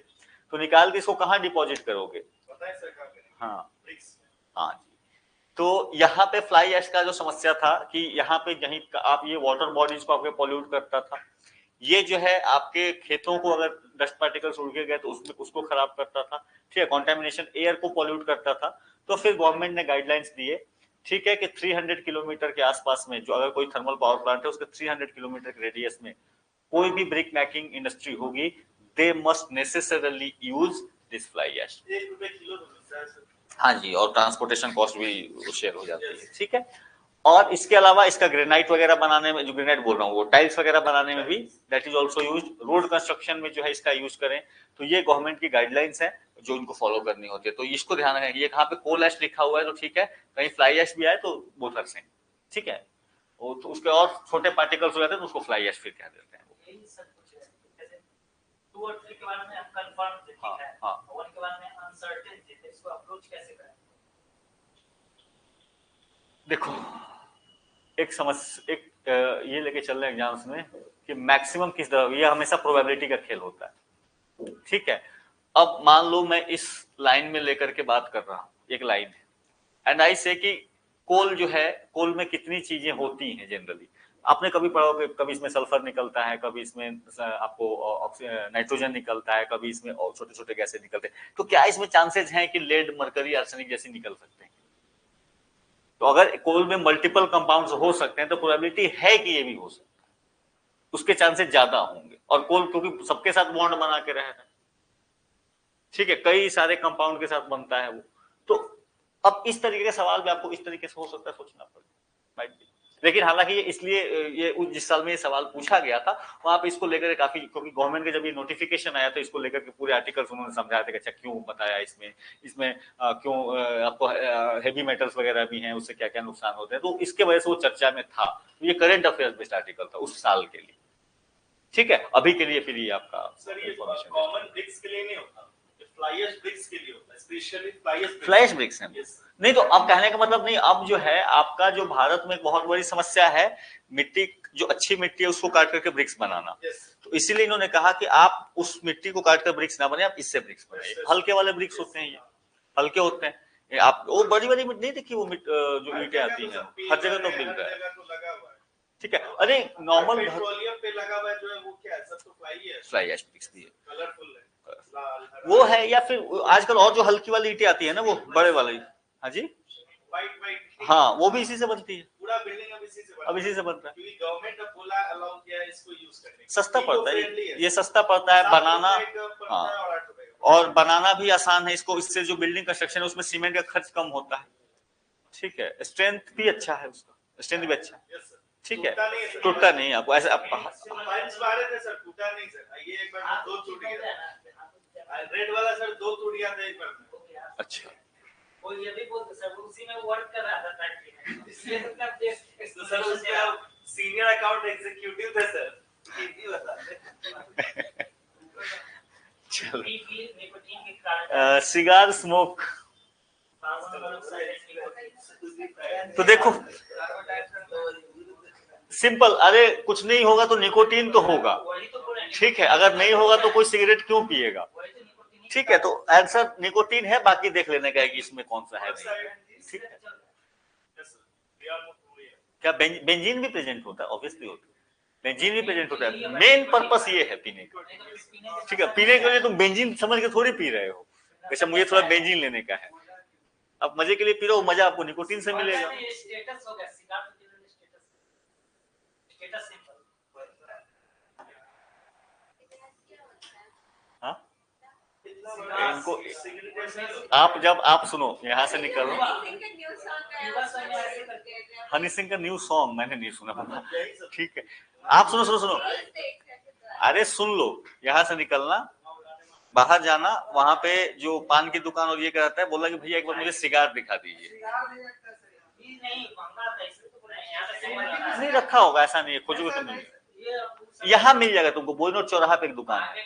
A: तो निकाल के इसको कहाँ डिपॉजिट करोगे? हाँ हाँ जी, तो यहाँ पे फ्लाई ऐश का जो समस्या था कि यहाँ पे यहीं आप ये वाटर बॉडीज को आपके पॉल्यूट करता था, ये जो है आपके खेतों को अगर डस्ट पार्टिकल्स उड़ के गए तो उसको खराब करता था। ठीक है, कॉन्टेमिनेशन एयर को पॉल्यूट करता था। तो फिर गवर्नमेंट ने गाइडलाइंस दिए, ठीक है, कि 300 किलोमीटर के आसपास में जो अगर कोई थर्मल पावर प्लांट है उसके 300 किलोमीटर के रेडियस में कोई भी ब्रिक मेकिंग इंडस्ट्री होगी, they must necessarily use this fly ash. हाँ जी, और ट्रांसपोर्टेशन कॉस्ट भी शेयर हो जाती है। ठीक है, और इसके अलावा इसका ग्रेनाइट वगैरह बनाने में, जो ग्रेनाइट बोल रहा हूँ वो टाइल्स वगैरह बनाने में भी that is also use, road construction में जो है इसका यूज करें, तो ये गवर्नमेंट की गाइडलाइंस है जो इनको फॉलो करनी होती है। तो इसको ध्यान रखें, ये कहाँ पे कोल ऐश लिखा हुआ है तो ठीक है, कहीं फ्लाई ऐश भी आए तो बोथ आर सेम। ठीक है, वो तो उसके और छोटे पार्टिकल्स हो जाते हैं तो उसको फ्लाई ऐश फिर कह देते हैं। देखो ये लेके चल रहे एग्जाम्स में कि मैक्सिमम किस तरह, ये हमेशा प्रोबेबिलिटी का खेल होता है। ठीक है, अब मान लो मैं इस लाइन में लेकर के बात कर रहा हूँ, एक लाइन है, एंड आई से कि कोल जो है, कोल में कितनी चीजें होती हैं जनरली, आपने कभी पढ़ा होगा, कभी इसमें सल्फर निकलता है, कभी इसमें आपको नाइट्रोजन निकलता है, कभी इसमें और छोटे छोटे गैसें निकलते हैं, तो क्या इसमें चांसेस हैं कि लेड, मरकरी, आर्सेनिक जैसे निकल सकते हैं? तो अगर कोल में मल्टीपल कंपाउंड्स हो सकते हैं तो प्रोबेबिलिटी है कि ये भी हो सकता है, उसके चांसेस ज्यादा होंगे। और कोल क्योंकि सबके साथ बॉन्ड बना के रह रहा है, ठीक है, कई सारे कंपाउंड के साथ बनता है वो, तो अब इस तरीके के सवाल भी आपको इस तरीके से हो सकता है सोचना पड़े, लेकिन हालांकि ये इसलिए ये जिस साल में ये सवाल पूछा गया था वहां पे इसको लेकर काफी, क्योंकि गवर्नमेंट के जब ये नोटिफिकेशन आया तो इसको लेकर के पूरे आर्टिकल्स उन्होंने समझाया था कि अच्छा क्यों बताया इसमें इसमें क्यों आपको हेवी मेटल्स वगैरह भी हैं, उससे क्या क्या नुकसान होते हैं, तो इसके वजह से वो चर्चा में था। ये करंट अफेयर्स बेस्ड आर्टिकल था उस साल के लिए, ठीक है। अभी के लिए फिर ये आपका
C: सर ये कॉमन ब्रिक्स के लिए नहीं होता, फ्लाइएश ब्रिक्स के लिए होता है, स्पेशली
A: फ्लाइएश ब्रिक्स हैं। नहीं तो अब कहने का मतलब नहीं, अब जो है आपका जो भारत में एक बहुत बड़ी समस्या है मिट्टी, जो अच्छी मिट्टी है उसको काट करके ब्रिक्स बनाना, तो इसीलिए इन्होंने कहा कि आप उस मिट्टी को काट कर ब्रिक्स ना बने, आप इससे ब्रिक्स बनाइए। हल्के वाले ब्रिक्स होते हैं, ये हल्के होते हैं। आप वो बड़ी बड़ी नहीं देखी वो जो ईंटें आती हैं हर जगह तो मिल रहा है, ठीक है। अरे नॉर्मल
C: पेट्रोलियम पे लगा हुआ है जो है वो क्या है, सब तो
A: फ्लाई ऐश ब्रिक्स भी है,
C: कलरफुल है,
A: वो है। या फिर आजकल और जो हल्की वाली ईंटें आती है ना, वो बड़े वाली, हाँ जी,
C: वाइट,
A: हाँ वो भी इसी से बनती है,
C: पूरा बिल्डिंग अब इसी से बन रहा है,
A: क्योंकि
C: गवर्नमेंट अब बोला अलाउ किया है इसको यूज करने,
A: सस्ता पड़ता है, ये सस्ता पड़ता है बनाना, हाँ, और बनाना भी आसान है इसको। इससे जो बिल्डिंग कंस्ट्रक्शन है उसमें सीमेंट का खर्च कम होता है, ठीक है। स्ट्रेंथ भी अच्छा है उसका, स्ट्रेंथ भी अच्छा है, ठीक है, टूटता नहीं आपको ऐसे। आप
C: पंच मारे थे सर, टूटा नहीं सर, ये एक बार 2 टूट गया, रेड वाला सर 2 टूट गया था एक बार।
A: अच्छा,
B: वो ये भी बोलते सर उसी में वर्क कर रहा था फैक्ट्री में, इसलिए मतलब
C: सर उसका सीनियर अकाउंट एग्जीक्यूटिव थे सर, ये भी बता
A: चलो।
B: निकोटीन के कारण
A: सिगार स्मोक, तो देखो सिंपल, अरे कुछ नहीं होगा तो निकोटीन तो होगा, ठीक है। अगर नहीं होगा तो कोई सिगरेट क्यों पिएगा, ठीक है। तो आंसर निकोटीन है, बाकी देख लेने का है कि इसमें कौन सा है, ठीक है। क्या बेंजीन भी प्रेजेंट होता है? ऑब्वियसली होता है, बेंजीन भी प्रेजेंट होता है। मेन पर्पस ये है पीने का, ठीक है। पीने के लिए तुम बेंजीन समझ के थोड़ी पी रहे हो, जैसे मुझे थोड़ा बेंजीन लेने का है, अब मजे के लिए पी रहे हो, मजा आपको निकोटीन से मिलेगा।
B: स्टेटस हो गया, सिगार तो स्टेटस सिंपल।
A: हाँ, इनको आप जब आप सुनो यहाँ से निकल, हनी सिंह का न्यू सॉन्ग मैंने नहीं सुना, ठीक है। आप सुनो सुनो सुनो, अरे सुन लो, यहाँ से निकलना, बाहर जाना, वहां पे जो पान की दुकान और ये कहता है, बोला कि भैया एक बार मुझे सिगार दिखा दीजिए। नहीं रखा होगा, ऐसा नहीं है, खोजोगे तो नहीं, यहाँ मिल जाएगा तुमको। बोईनोर चौराहा पे एक दुकान है,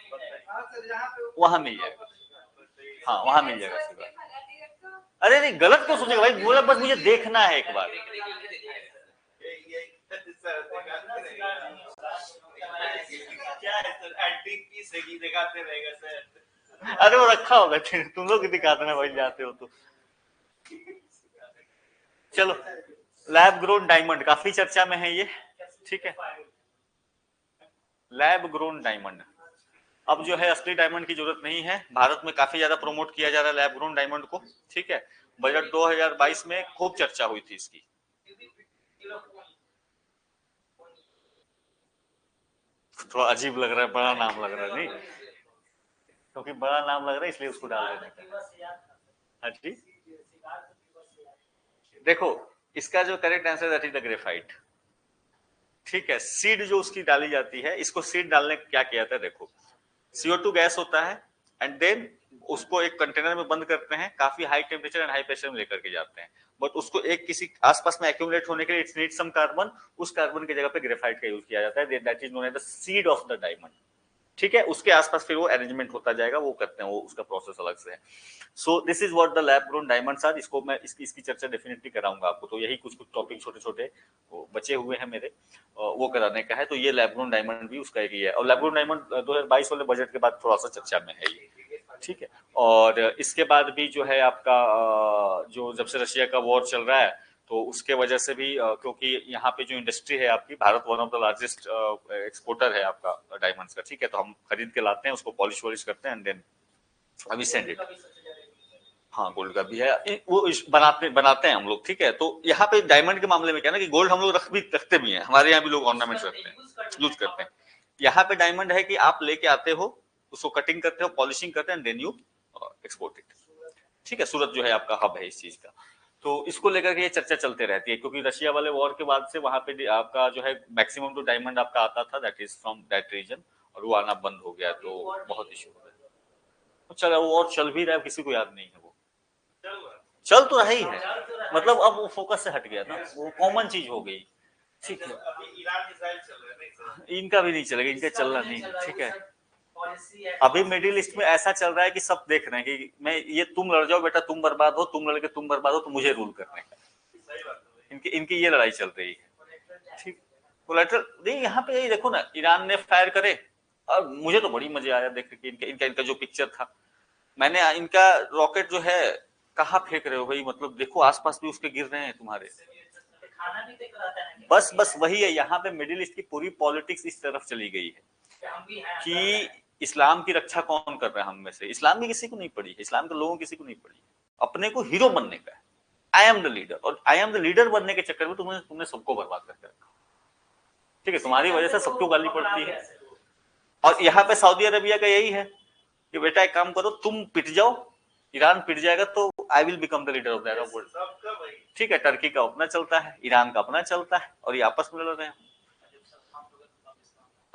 A: वहां मिल जाएगा, हाँ वहां मिल जाएगा सिगार। अरे नहीं गलत क्यों सोचेगा भाई, बोला बस मुझे देखना है एक बार।
C: क्या है सर, एंटीक पीस है कि दिखाते रहेगा सर।
A: अरे वो रखा होगा, तुम लोग दिखाते ना भाई जाते हो तो। चलो, लैब ग्रोन डायमंड काफी चर्चा में है ये, ठीक है। लैब ग्रोन डायमंड, अब जो है असली डायमंड की जरूरत नहीं है, भारत में काफी ज्यादा प्रमोट किया जा रहा है लैब ग्रोन डायमंड को, ठीक है। बजट 2022 में खूब चर्चा हुई थी इसकी। थोड़ा अजीब लग रहा है, बड़ा नाम लग रहा है, नहीं क्योंकि बड़ा नाम लग रहा है इसलिए उसको डाल देते हैं। हाँ जी, देखो इसका जो correct answer that is the graphite, ठीक है। सीड जो उसकी डाली जाती है, इसको सीड डालने क्या किया जाता है, देखो CO2 गैस होता है, एंड देन उसको एक कंटेनर में बंद करते हैं, काफी high temperature and high pressure में लेकर के जाते हैं, बट उसको एक किसी आसपास में एक्यूमुलेट होने के लिए इट्स नीड सम कार्बन, उस कार्बन की जगह पे ग्रेफाइट का यूज किया जाता है, that is known as the seed of the diamond, ठीक है। उसके आसपास फिर वो अरेंजमेंट होता जाएगा, वो करते हैं, वो उसका प्रोसेस अलग से है। So this is what the lab grown diamonds are. इसको मैं इसकी चर्चा डेफिनेटली कराऊंगा आपको, तो यही कुछ टॉपिक छोटे छोटे बचे हुए हैं मेरे, वो कराने का है। तो ये लैब ग्रोन डायमंड भी उसका एक ही है, और लैब ग्रोन डायमंड 2022 वाले बजट के बाद थोड़ा सा चर्चा में है ये, ठीक है। और इसके बाद भी जो है आपका जो जब से रशिया का वॉर चल रहा है, तो उसके वजह से भी क्योंकि यहाँ पे जो इंडस्ट्री है आपकी, Bharat one of the largest exporter है आपका डायमंड्स का, ठीक है। तो हम खरीद के लाते हैं, उसको पॉलिश वॉलिश करते हैं, एंड देन अभी सेंड इट। हाँ गोल्ड का भी है, वो बनाते हैं हम लोग, ठीक है। तो यहाँ पे डायमंड के मामले में क्या ना कि गोल्ड हम लोग रखते भी हैं, हमारे यहाँ भी लोग ऑर्नामेंट्स रखते हैं, यूज करते हैं। यहाँ पे डायमंड है कि आप लेके आते हो, उसको कटिंग करते हो, पॉलिशिंग करते हैं, देन यू एक्सपोर्ट इट, ठीक है, सूरत जो है आपका हब है इस चीज का। तो इसको लेकर के ये चर्चा चलते रहती है, क्योंकि रशिया वाले वॉर के बाद से वहां पे आपका जो है मैक्सिमम तो डायमंड आपका आता था, that is from that region, और वो आना बंद हो गया, तो बहुत इशू हो गया। तो चलो वो और चल भी रहा है, किसी को याद नहीं है, वो चल तो रहा ही है, मतलब अब वो फोकस से हट गया ना, वो कॉमन चीज हो गई। ठीक है,
C: अभी ईरान इजराइल चल रहा है नहीं सर?
A: इनका भी नहीं चलेगा, इनका चलना नहीं, ठीक है। अभी मिडिल ईस्ट में ऐसा चल रहा है कि सब देख रहे हैं कि मैं ये, तुम लड़ जाओ बेटा, तुम बर्बाद हो, तुम लड़के तुम बर्बाद हो, तो मुझे रूल करने का,
C: सही बात है।
A: इनकी इनकी ये लड़ाई चल रही है। ठीक, कोलैटरल नहीं, यहाँ पे यही देखो ना, ईरान ने फायर करे, और मुझे तो बड़ी मजे आया देख के, इनका जो पिक्चर था, मैंने इनका रॉकेट जो है कहाँ फेंक रहे हो भाई, मतलब देखो आसपास भी उसके गिर रहे हैं तुम्हारे।
B: खाना भी देख रहा था
A: बस वही है, यहाँ पे मिडिल ईस्ट की पूरी पॉलिटिक्स इस तरफ चली गई है कि इस्लाम की रक्षा कौन कर रहा है हम में से। इस्लाम की किसी को नहीं पड़ी है, इस्लाम के लोगों किसी को नहीं पड़ी है, अपने को हीरो बनने का है, आई एम द लीडर, और आई एम द लीडर बनने के चक्कर में तुमने सबको बर्बाद करके रखा। ठीक है, तुम्हारी वजह से सबको गाली पड़ती है। और यहाँ पे सऊदी अरबिया का यही है कि बेटा एक काम करो, तुम पिट जाओ, ईरान पिट जाएगा तो I will become the leader of the Arab world.
C: सबका भाई
A: ठीक है, टर्की का अपना चलता है, ईरान का अपना चलता है, और ये आपस में लड़ रहे हैं।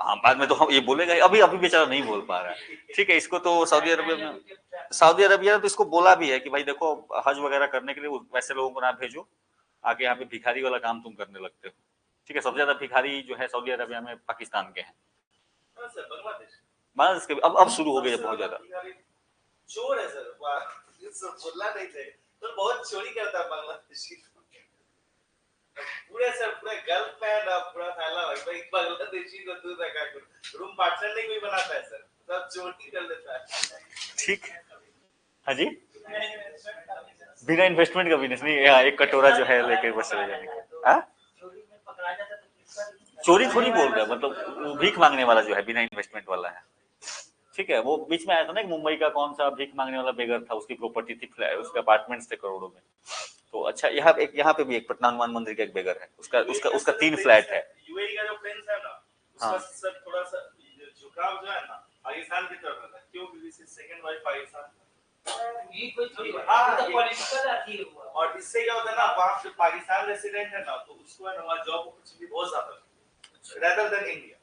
A: हाँ, बाद में तो हम ये बोलेगा, अभी अभी बेचारा नहीं बोल पा रहा है। ठीक है, इसको तो सऊदी अरबिया ने तो इसको बोला भी है कि भाई देखो, हज वगैरह करने के लिए वैसे लोगों को ना भेजो, आके यहाँ पे भिखारी वाला काम तुम करने लगते हो। ठीक है, सबसे ज्यादा भिखारी जो है सऊदी अरबिया में पाकिस्तान के हैं,
C: हाँ सर, बांग्लादेश
A: बांग्लादेश के अब शुरू हो गए बहुत ज्यादा।
C: चोर है सर, वाह, सर बोलना नहीं थे तो बहुत चोरी करता है बांग्लादेशी, पूरे सर पूरे गल्फ में ना पूरा फैला हुआ है बांग्लादेशी को, दूर रखा करो, रूम पार्टनर नहीं कोई बनाता है सर, सब चोरी कर लेता है।
A: ठीक है, हाँ जी, बिना इन्वेस्टमेंट का बिजनेस नहीं, यहाँ एक कटोरा जो है लेके बस चले जाने का। हाँ? चोरी थोड़ी बोल रहा है, मतलब वो भीख मांगने वाला जो है बिना इन्वेस्टमेंट वाला है। ठीक है, वो बीच में आया था ना, मुंबई का कौन सा भीख मांगने वाला बेगर था, उसकी प्रॉपर्टी थी, उसके अपार्टमेंट्स थे करोड़ों में। तो अच्छा, यहाँ पे भी एक पटना हनुमान मंदिर का एक बेगर है, उसका 3 फ्लैट है।
C: यूएई का जो प्रिंस है ना, उसका सर थोड़ा सा झुकाव जो है ना पाकिस्तान की तरफ है, क्यों? क्योंकि इसकी सेकंड वाइफ पाकिस्तान,
B: ये कोई थोड़ी बात है, पॉलिटिकल आती है हुआ।
C: और इससे क्या होता है ना, वहाँ जो पाकिस्तान रेसिडेंट है ना, तो उसको है ना वहाँ जॉब अपॉर्चुनिटी बहुत ज्यादा rather than इंडिया।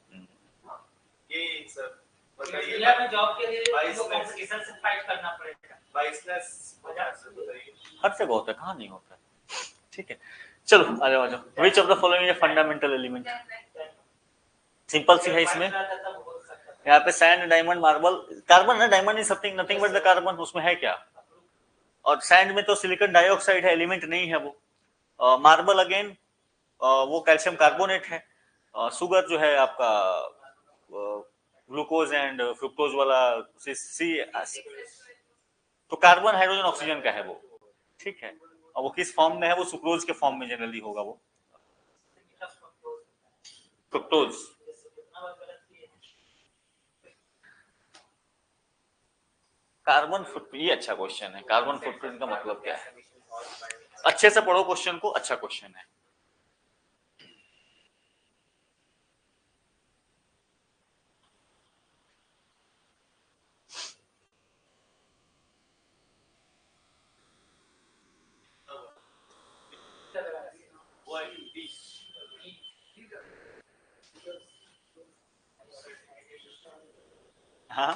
C: ये सर
B: इंडिया में जॉब के लिए कंपटीशन से फाइट करना पड़ेगा,
C: बाइसनेस
A: हर जगह होता है, कहाँ नहीं होता है। ठीक है, चलो आ जाओ। Which of the following is fundamental element? Simple सी है इसमें, यहाँ पे सैंड, डायमंड, मार्बल, कार्बन है, diamond is something nothing but the carbon, उसमें है क्या? और सैंड में तो सिलिकॉन डाइऑक्साइड है, एलिमेंट नहीं है वो। मार्बल अगेन वो कैल्शियम कार्बोनेट है। शुगर जो है आपका ग्लूकोज एंड फ्रुक्टोज वाला सी, तो कार्बन, हाइड्रोजन, ऑक्सीजन का है वो। ठीक है, और वो किस फॉर्म में है? वो सुक्रोज के फॉर्म में जनरली होगा वो, फ्रुक्टोज। कार्बन फुटप्रिंट, ये अच्छा क्वेश्चन है, कार्बन फुटप्रिंट का मतलब क्या है? अच्छे से पढ़ो क्वेश्चन को, अच्छा क्वेश्चन है। हाँ,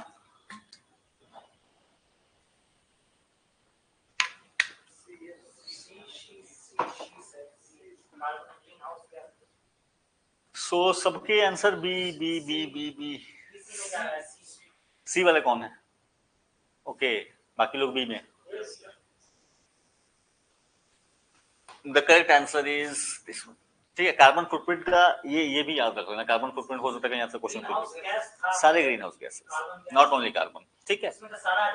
A: सो सबके answer B B B B B. C वाले कौन है? ओके, बाकी लोग बी में। The correct answer is this one. ठीक है, कार्बन फुटप्रिंट का ये भी याद रख लेना, कार्बन फुटप्रिंट हो सकता है यहाँ से क्वेश्चन पूछे, सारे green house gases, not only carbon. ठीक है,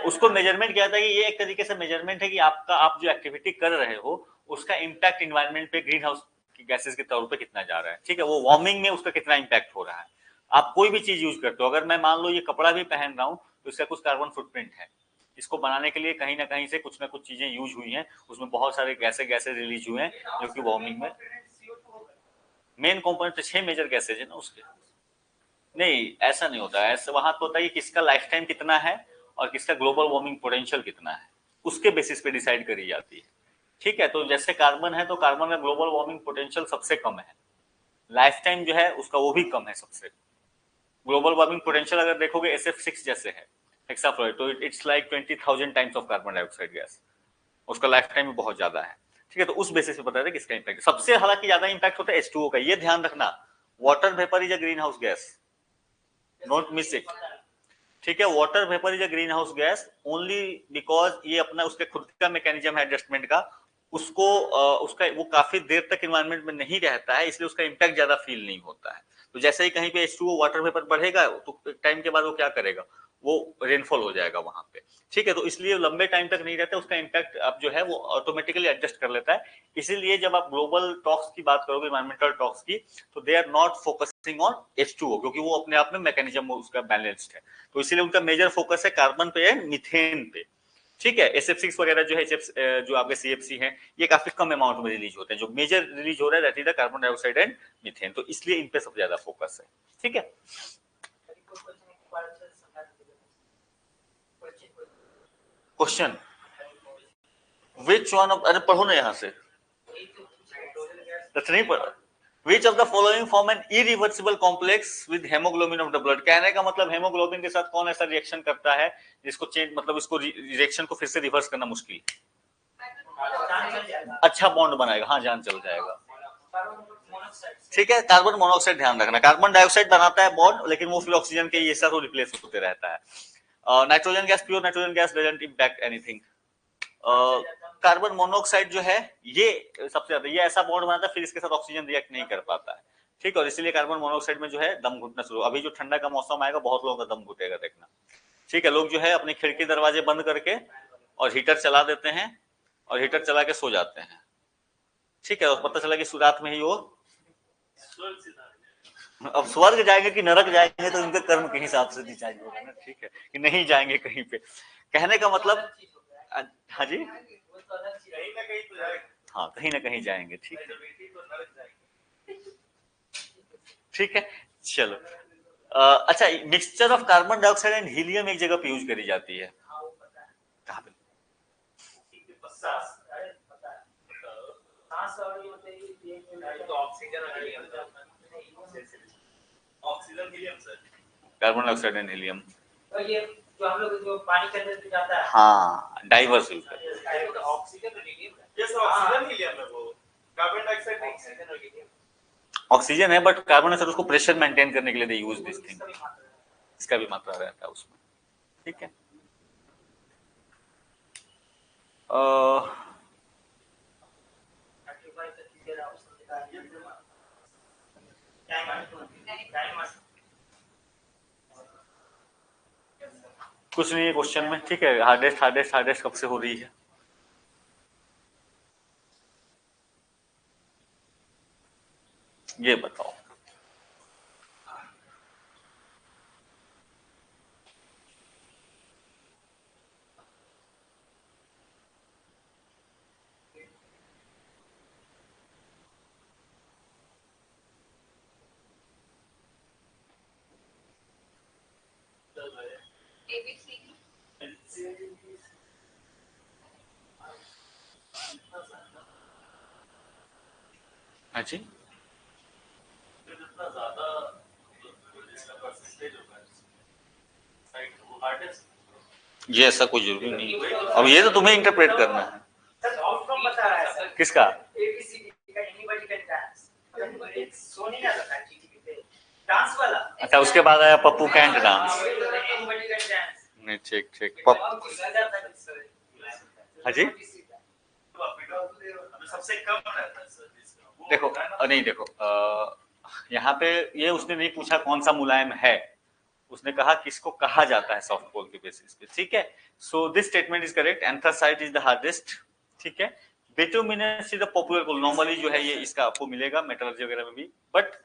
A: उसको मेजरमेंट किया था कि ये एक तरीके से मेजरमेंट है कि आप जो एक्टिविटी कर रहे हो उसका इम्पैक्ट इन्वायरमेंट पे, ग्रीन हाउस गैसेस के तौर पे कितना जा रहा है। ठीक है, वो वार्मिंग में उसका कितना इम्पैक्ट हो रहा है। आप कोई भी चीज यूज करते हो, अगर मैं मान लो ये कपड़ा भी पहन रहा हूँ तो इसका कुछ कार्बन फुटप्रिंट है। इसको बनाने के लिए कहीं ना कहीं से कुछ ना कुछ चीजें यूज हुई हैं, उसमें बहुत सारे गैसें रिलीज हुए हैं जो कि वार्मिंग में। मेन कंपोनेंट तो 6 मेजर गैसेज है ना उसके। नहीं, ऐसा नहीं होता है, ऐसा वहां तो होता है कि किसका लाइफ टाइम कितना है और किसका ग्लोबल वार्मिंग पोटेंशियल कितना है। उसके बेसिस पे डिसाइड करी जाती है। ठीक है, तो जैसे कार्बन है तो कार्बन का ग्लोबल वार्मिंग पोटेंशियल सबसे कम है, लाइफ टाइम जो है उसका वो भी कम है सबसे। ग्लोबल वार्मिंग पोटेंशियल अगर देखोगे SF6 जैसे है हेक्साफ्लोराइड, तो it's like 20,000 times of carbon dioxide gas, उसका लाइफ टाइम भी बहुत ज्यादा है। ठीक है, तो उस बेसिस पे पता है किसका इंपैक्ट सबसे हालांकि ज्यादा इंपैक्ट होता है H2O का, ये ध्यान रखना। Water vapour is a green house gas, not miss it. ठीक है, water vapour is a green house gas only because ये अपना उसके खुद का मैकेनिज्म है एडजस्टमेंट का, उसको उसका वो काफी देर तक एनवायरनमेंट में नहीं रहता है, इसलिए उसका इंपैक्ट ज्यादा फील नहीं होता है। तो जैसे ही कहीं पे H2O वाटर वेपर बढ़ेगा तो टाइम के बाद वो क्या करेगा, वो रेनफॉल हो जाएगा वहां पे। ठीक है, तो इसलिए लंबे टाइम तक नहीं रहता, उसका इंपैक्ट अब जो है वो ऑटोमेटिकली एडजस्ट कर लेता है। इसीलिए जब आप ग्लोबल टॉक्स की बात करोगे, एनवायरमेंटल टॉक्स की, तो they are not focusing on H2O, क्योंकि वो अपने आप में मैकेनिज्म उसका बैलेंस्ड है, तो इसीलिए उनका मेजर फोकस है कार्बन पे एंड मीथेन पे। ठीक है, SF6 वगैरह जो है जो आपके CFC हैं, ये काफी कम अमाउंट में रिलीज होते हैं, जो मेजर रिलीज हो रहा है that is the carbon dioxide and methane, तो इसलिए इन पे सबसे ज्यादा फोकस है। ठीक है, क्वेश्चन विच वन ऑफ, अरे पढ़ो ना यहाँ से, नहीं पढ़ा। Which of the following form an irreversible complex with hemoglobin of the blood? कहने का मतलब हेमोग्लोबिन के साथ कौन ऐसा रिएक्शन करता है जिसको चेंज, मतलब इसको रिएक्शन को फिर से रिवर्स करना मुश्किल, अच्छा बॉन्ड बनाएगा, हाँ जान चल जाएगा। ठीक है, कार्बन मोनोऑक्साइड ध्यान रखना, कार्बन डाइऑक्साइड बनाता है बॉन्ड, लेकिन वो फिर ऑक्सीजन के ये साथ रिप्लेस होते रहता है। Nitrogen gas, pure nitrogen gas doesn't impact anything. Carbon monoxide जो है ये सबसे ज्यादा, ये ऐसा बॉन्ड बनाता है फिर इसके साथ ऑक्सीजन रिएक्ट नहीं कर पाता है। ठीक है, और इसीलिए कार्बन मोनोऑक्साइड में जो है दम घुटना शुरू, अभी जो ठंडा का मौसम आएगा बहुत लोगों का दम घुटेगा देखना। ठीक है, लोग जो है अपनी खिड़की दरवाजे बंद करके और हीटर चला देते हैं और हीटर चला के सो जाते हैं। ठीक है, और पता चला कि रात में ही वो अब स्वर्ग जाएंगे कि नरक जाएंगे तो उनके कर्म के हिसाब से डिसाइड होगा ना। ठीक है, कि नहीं जाएंगे कहीं पे, कहने का मतलब, हाँ जी,
C: कहीं ना कहीं तो जाएगा,
A: हाँ कहीं ना कहीं जाएंगे। ठीक है, ठीक है, चलो। अच्छा, mixture of carbon dioxide and helium एक जगह पे यूज करी जाती है, कहाँ पे?
C: Oxygen helium sir,
A: carbon dioxide and helium,
B: और ये जो हम लोग जो पानी के अंदर जाता है,
A: हाँ डाइवर्स यूज करते हैं।
B: ऑक्सीजन और हीलियम,
C: यस ऑक्सीजन हीलियम है, वो कार्बन डाइऑक्साइड नहीं है।
B: ऑक्सीजन और हीलियम,
A: ऑक्सीजन है बट कार्बन डाइऑक्साइड उसको प्रेशर मेंटेन करने के लिए दे यूज दिस थिंग, इसका भी मात्रा रहता है उसमें। ठीक है, कुछ नहीं है क्वेश्चन में। ठीक है, हार्डेस्ट हार्डेस्ट हार्डेस्ट कब से हो रही है? ये बताओ। हाँ जी,
C: जितना ज्यादा इसका परसेंटेज होगा साइड वो हार्डेस्ट,
A: ये ऐसा कोई जरूरी नहीं, अब ये तो तुम्हें इंटरप्रेट करना है।
B: सर आउटकम बता रहा है सर,
A: किसका?
B: ABCD का एनीबॉडी कैन डांस, मतलब सो नहीं आता था टीवी पे डांस वाला।
A: अच्छा, उसके बाद आया Pappu can't dance.
B: Anybody can dance,
A: नहीं, ठीक ठीक, हाँ जी,
C: सबसे कम रहता है सर इसका।
A: देखो नहीं देखो, यहाँ पे ये उसने नहीं पूछा कौन सा मुलायम है, उसने कहा किसको कहा जाता है सॉफ्ट पोल के बेसिस पे। ठीक है, so this statement is correct, anthracite is the hardest. ठीक है, bituminous is the popular pole, normally जो है ये इसका आपको मिलेगा मेटलर्जी वगैरह में भी, बट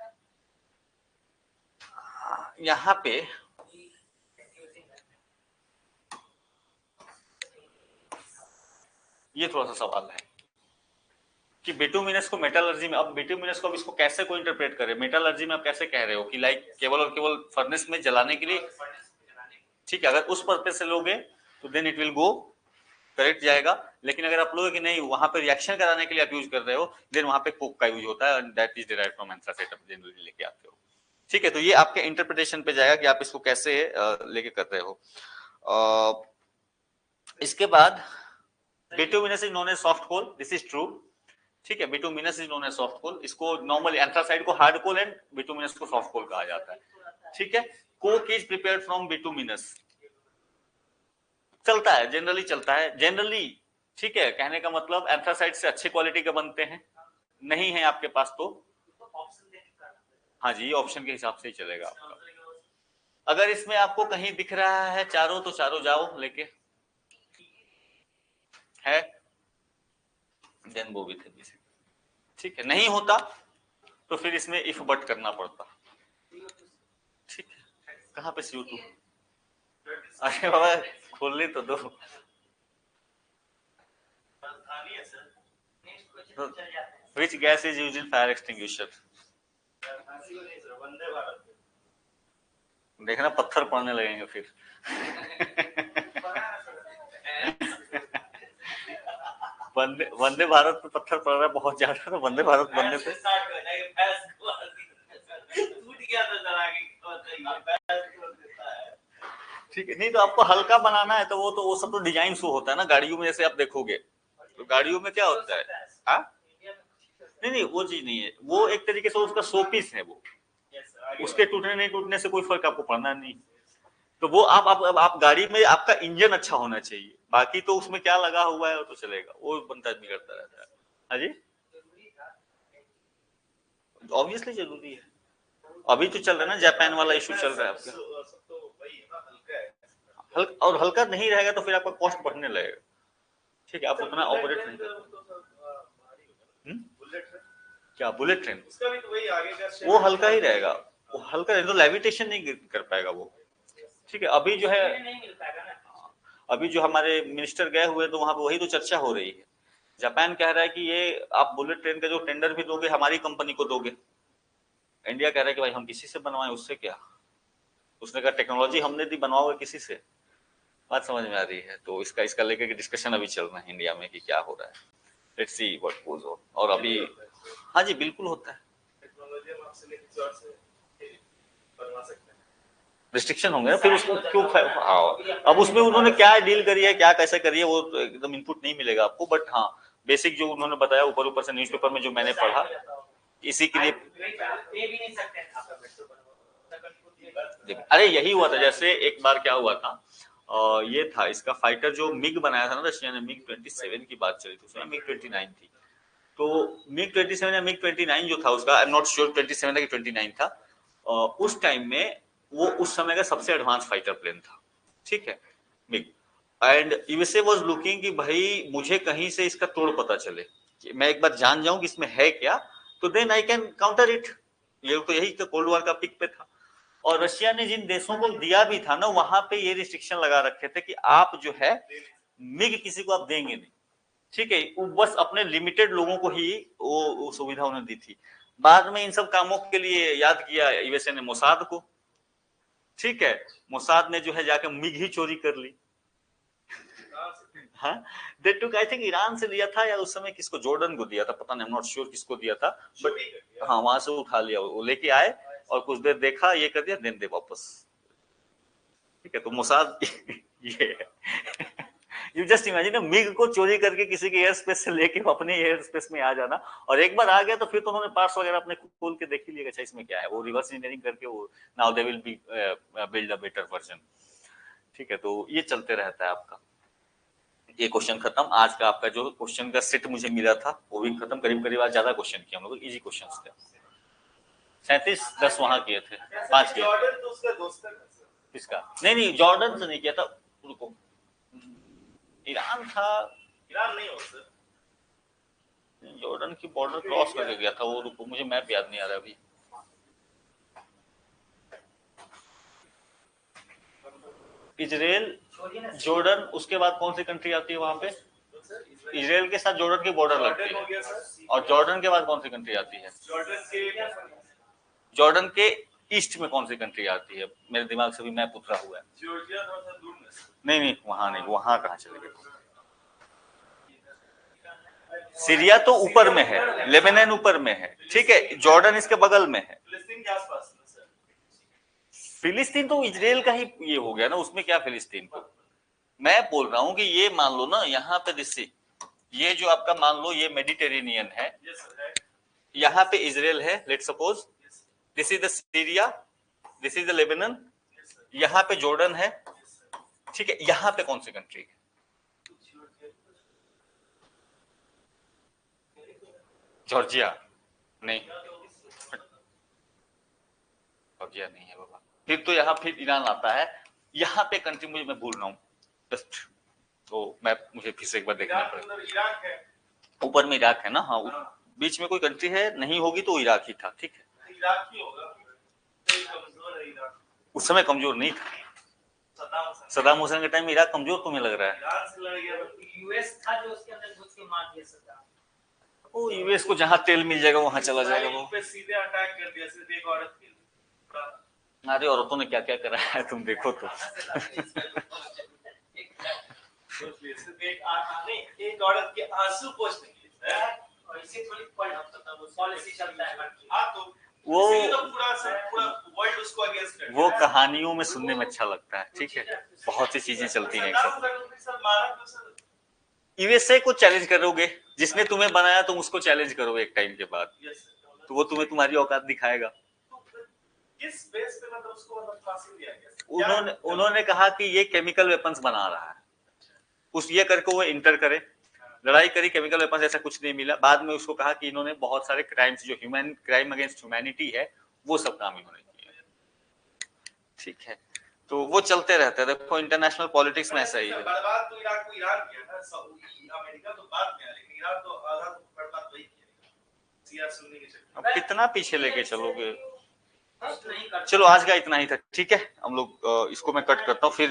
A: यहाँ पे ये थोड़ा सा सवाल है कि बिटुमिनस को मेटलर्जी में, अब बिटुमिनस को अब इसको कैसे कोई इंटरप्रेट करे, मेटलर्जी में आप कैसे कह रहे हो कि लाइक केवल और केवल फर्नेस में जलाने के लिए। ठीक है, अगर उस पर्पज से लोगे तो then it will go correct जाएगा। लेकिन अगर आप लोग कि नहीं वहां पे रिएक्शन कराने के लिए आप यूज कर रहे हो, देन वहां पे कोक का यूज होता है, that is derived from anthracite setup generally लेके आते हो। ठीक है, तो ये आपके इंटरप्रिटेशन पे जाएगा कि आप इसको कैसे लेके कर रहे हो। इसके बाद bituminous is known as soft coal, this is true. ठीक है, bituminous is known as soft coal, इसको नॉर्मली एंथ्रासाइट को हार्ड कोल एंड बिटुमिनस को सॉफ्ट कोल कहा जाता है। ठीक है, coke is prepared from bituminous, चलता है जनरली, चलता है जनरली। ठीक है, कहने का मतलब एंथ्रासाइट से अच्छे क्वालिटी के बनते हैं, नहीं है आपके पास तो हाँ जी, ऑप्शन के हिसाब से ही चलेगा आपका। अगर इसमें आपको कहीं दिख रहा है चारों तो चारों जाओ लेके, है देन वो भी थे। ठीक है, नहीं होता तो फिर इसमें इफ बट करना पड़ता। ठीक है, कहाँ पे CO2? अरे बाबा खोलने तो दो। Which gas is used in fire extinguisher? देखना पत्थर पड़ने लगेंगे फिर। वंदे भारत पे पत्थर पड़ रहा है बहुत ज्यादा, तो वंदे भारत बनने पे ठीक है। नहीं तो आपको हल्का बनाना है तो वो सब तो डिजाइन शो होता है ना गाड़ियों में, जैसे आप देखोगे तो गाड़ियों में क्या होता है। हाँ नहीं वो चीज नहीं है, वो एक तरीके से उसका शो पीस है, वो उसके टूटने नहीं टूटने से कोई फर्क आपको पड़ना नहीं। तो वो आप गाड़ी में आपका इंजन अच्छा होना चाहिए, बाकी तो उसमें क्या लगा हुआ है वो तो चलेगा, वो बनता आदमी करता रहता है। हाँ जी, ऑब्वियसली जरूरी है। अभी तो चल रहा है ना जापान वाला इशू चल रहा है आपका, और हल्का नहीं रहेगा तो फिर आपका कॉस्ट बढ़ने लगेगा। ठीक है, आप उतना ऑपरेट नहीं कर क्या बुलेट ट्रेन,
C: उसका भी तो वही आगे का
A: वो हल्का ही रहेगा, वो हल्का रहेगा तो लेविटेशन नहीं कर पाएगा वो। ठीक है, अभी जो है अभी जो हमारे मिनिस्टर गए हुए तो वहां पे वही तो चर्चा हो रही है। जापान कह रहा है कि ये आप बुलेट ट्रेन का जो टेंडर भी दोगे हमारी कंपनी को दोगे। इंडिया कह रहा है कि भाई हम किसी से बनवाएं, उससे क्या। उसने कहा टेक्नोलॉजी हमने दी, बनवाओगे किसी से। बात समझ में आ रही है। तो इसका लेकर के डिस्कशन अभी चल रहा है इंडिया में कि क्या हो रहा है, let's see what goes on. और अभी हाँ जी बिल्कुल होता है,
C: टेक्नोलॉजी हम आपसे लेके किसी और से बनवा सकते हैं,
A: रिस्ट्रिक्शन होंगे ना फिर उसको क्यों। हाँ अब उसमें उन्होंने क्या डील करी है, क्या कैसे करी है, वो तो एकदम इनपुट नहीं मिलेगा आपको, बट हाँ बेसिक जो उन्होंने बताया ऊपर ऊपर से न्यूज़पेपर में जो मैंने पढ़ा, इसी के लिए अरे यही हुआ था। जैसे एक बार क्या हुआ था, ये था इसका फाइटर जो मिग बनाया था ना रशिया ने, मिग 27 की बात चली थी, उसमें मिग 29 थी। तो मिग 27 या मिग 29 जो था उसका, आई एम नॉट श्योर 27 था कि 29 था, उस टाइम में वो उस समय का सबसे एडवांस फाइटर प्लेन था। ठीक है, MiG. And USA was looking कि भाई मुझे कहीं से इसका तोड़ पता चले, कि मैं एक बार जान जाऊं कि इसमें है क्या, तो then I can counter it. ये तो यही तो कोल्ड वॉर का पिक पे था। और रशिया ने जिन देशों को दिया भी था ना, वहां पे ये रिस्ट्रिक्शन लगा रखे थे कि आप जो है मिग किसी को आप देंगे नहीं। ठीक है, वो बस अपने लिमिटेड लोगों को ही वो सुविधा उन्हें दी थी। बाद में इन सब कामों के लिए याद किया यूएसए ने मोसाद को। ठीक है, मोसाद ने जो है जाके मिग ही चोरी कर ली। हाँ दे टुक, आई थिंक ईरान से लिया था या उस समय किसको, जॉर्डन को दिया था, पता नहीं, आई एम नॉट श्योर किसको दिया था, बट हाँ वहां से उठा लिया, वो लेके आए और कुछ देर देखा, ये कर दिया, देन दे वापस। ठीक है, तो मोसाद ये यू जस्ट इमेजिन मिग को चोरी करके किसी के एयर स्पेस से लेके अपने एयर स्पेस में आ जाना, और एक बार आ गया तो फिर तो उन्होंने पार्ट्स वगैरह अपने खोल के देख ही लिया, अच्छा इसमें क्या है, वो रिवर्स इंजीनियरिंग करके वो now they will be build a better version. ठीक है, तो ये चलते रहता है आपका। ये क्वेश्चन खत्म। आज का आपका जो क्वेश्चन का सेट मुझे मिला था वो भी खत्म। करीब करीब आज ज्यादा क्वेश्चन किए हम लोग, इजी क्वेश्चन थे। 37-10 वहां किए थे, 5 किए।
C: जॉर्डन तो उसका दोस्त है।
A: किसका? नहीं जॉर्डन से नहीं किया था, रुको, ईरान था।
C: ईरान नहीं हो सर,
A: जॉर्डन की बॉर्डर क्रॉस करके गया था वो, रुको मुझे मैप याद नहीं आ रहा अभी। इजराइल, जॉर्डन, उसके बाद कौन सी कंट्री आती है वहां पे? इजराइल के साथ जॉर्डन की बॉर्डर लगती है, और जॉर्डन के बाद कौन सी कंट्री आती है? जॉर्डन के ईस्ट में कौन सी कंट्री आती है? मेरे दिमाग से भी मैप उतरा हुआ है।
C: जॉर्जिया थोड़ा सा दूर में।
A: नहीं वहां नहीं, वहां कहाँ चले गए? सीरिया तो ऊपर में है, लेबनान ऊपर में है, ठीक है, जॉर्डन इसके बगल में है।
C: फिलिस्तीन के आसपास ना सर।
A: फिलिस्तीन तो इजराइल का ही ये हो गया ना, उसमें क्या फिलिस्तीन को। मैं बोल रहा हूं कि ये मान लो ना यहाँ पे दिस, ये जो आपका मान लो ये मेडिटेरेनियन है,
C: यस सर है।
A: यहाँ पे इजराइल है, let suppose this is the Syria, this is the Lebanon, यहाँ पे जॉर्डन है, ठीक है, यहाँ पे कौन सी कंट्री है? जॉर्जिया नहीं, जॉर्जिया नहीं है बाबा। फिर तो यहाँ फिर ईरान आता है। यहाँ पे कंट्री मुझे मैं भूल रहा हूँ जस्ट, तो मैप मुझे फिर से एक बार देखना
C: इराक के
A: पड़ेगा।
C: अंदर इराक है।
A: ऊपर में इराक है ना, हाँ, बीच में कोई कंट्री है, नहीं होगी तो इराक ही था, ठीक है।
C: इराक ही होगा, तो कमजोर है इराक।
A: उस समय कमजोर नहीं था, सदाम हुसैन के टाइम में इराक कमजोर तुम्हें लग रहा है?
C: ईरान से लड़ गया।
B: यूएस था जो उसके अंदर घुस के मार दिया सद्दाम।
A: वो यूएस को जहां तेल मिल जाएगा वहां चला जाएगा वो।
C: पे सीधे अटैक कर दिया, सिर्फ एक औरत के लिए।
A: अरे औरतों ने क्या क्या करा है तुम देखो तो।
C: सिर्फ एक औरत के आंसू पोंछने के लिए।
B: और इसे थोड़ी पॉलिसी चलता है हर चीज।
C: हाँ तो
A: वो
C: इसीलिए तो पूरा वर्ल्ड उसको अगेंस्ट कर
A: वो कहानियों में सुनने में अच्छा लगता है, ठीक है, बहुत सी चीजें चलती हैं एक साथ।
C: सर मारा तो सर
A: यूएसए को चैलेंज करोगे, जिसने तुम्हें बनाया तुम उसको चैलेंज करोगे एक टाइम के बाद, तो वो तुम्हें तुम्हारी औकात दिखाएगा।
C: किस बेस पे मतलब उसको मतलब फांसी दिया गया?
A: उन्होंने कहा कि ये केमिकल वेपन्स बना रहा है, उस ये करके वो इंटर करे, लड़ाई करी, केमिकल वेपन्स ऐसा कुछ नहीं मिला। बाद में उसको कहा कि इन्होंने बहुत सारे क्राइम्स जो ह्यूमन क्राइम अगेंस्ट ह्यूमैनिटी है वो सब काम इन्होंने किया, ठीक है। तो वो चलते रहते हैं, देखो इंटरनेशनल पॉलिटिक्स में ऐसा ही है।
C: बर्बाद तो इराक को ईरान किया ना, सऊदी अमेरिका तो बाद में आया, लेकिन ईरान तो आधा तो बर्बाद वही किया सिया सुन्नी के चक्कर।
A: अब कितना पीछे लेके चलोगे।
B: नहीं कर
A: चलो आज का इतना ही था, ठीक है, हम लोग इसको मैं कट करता हूँ फिर।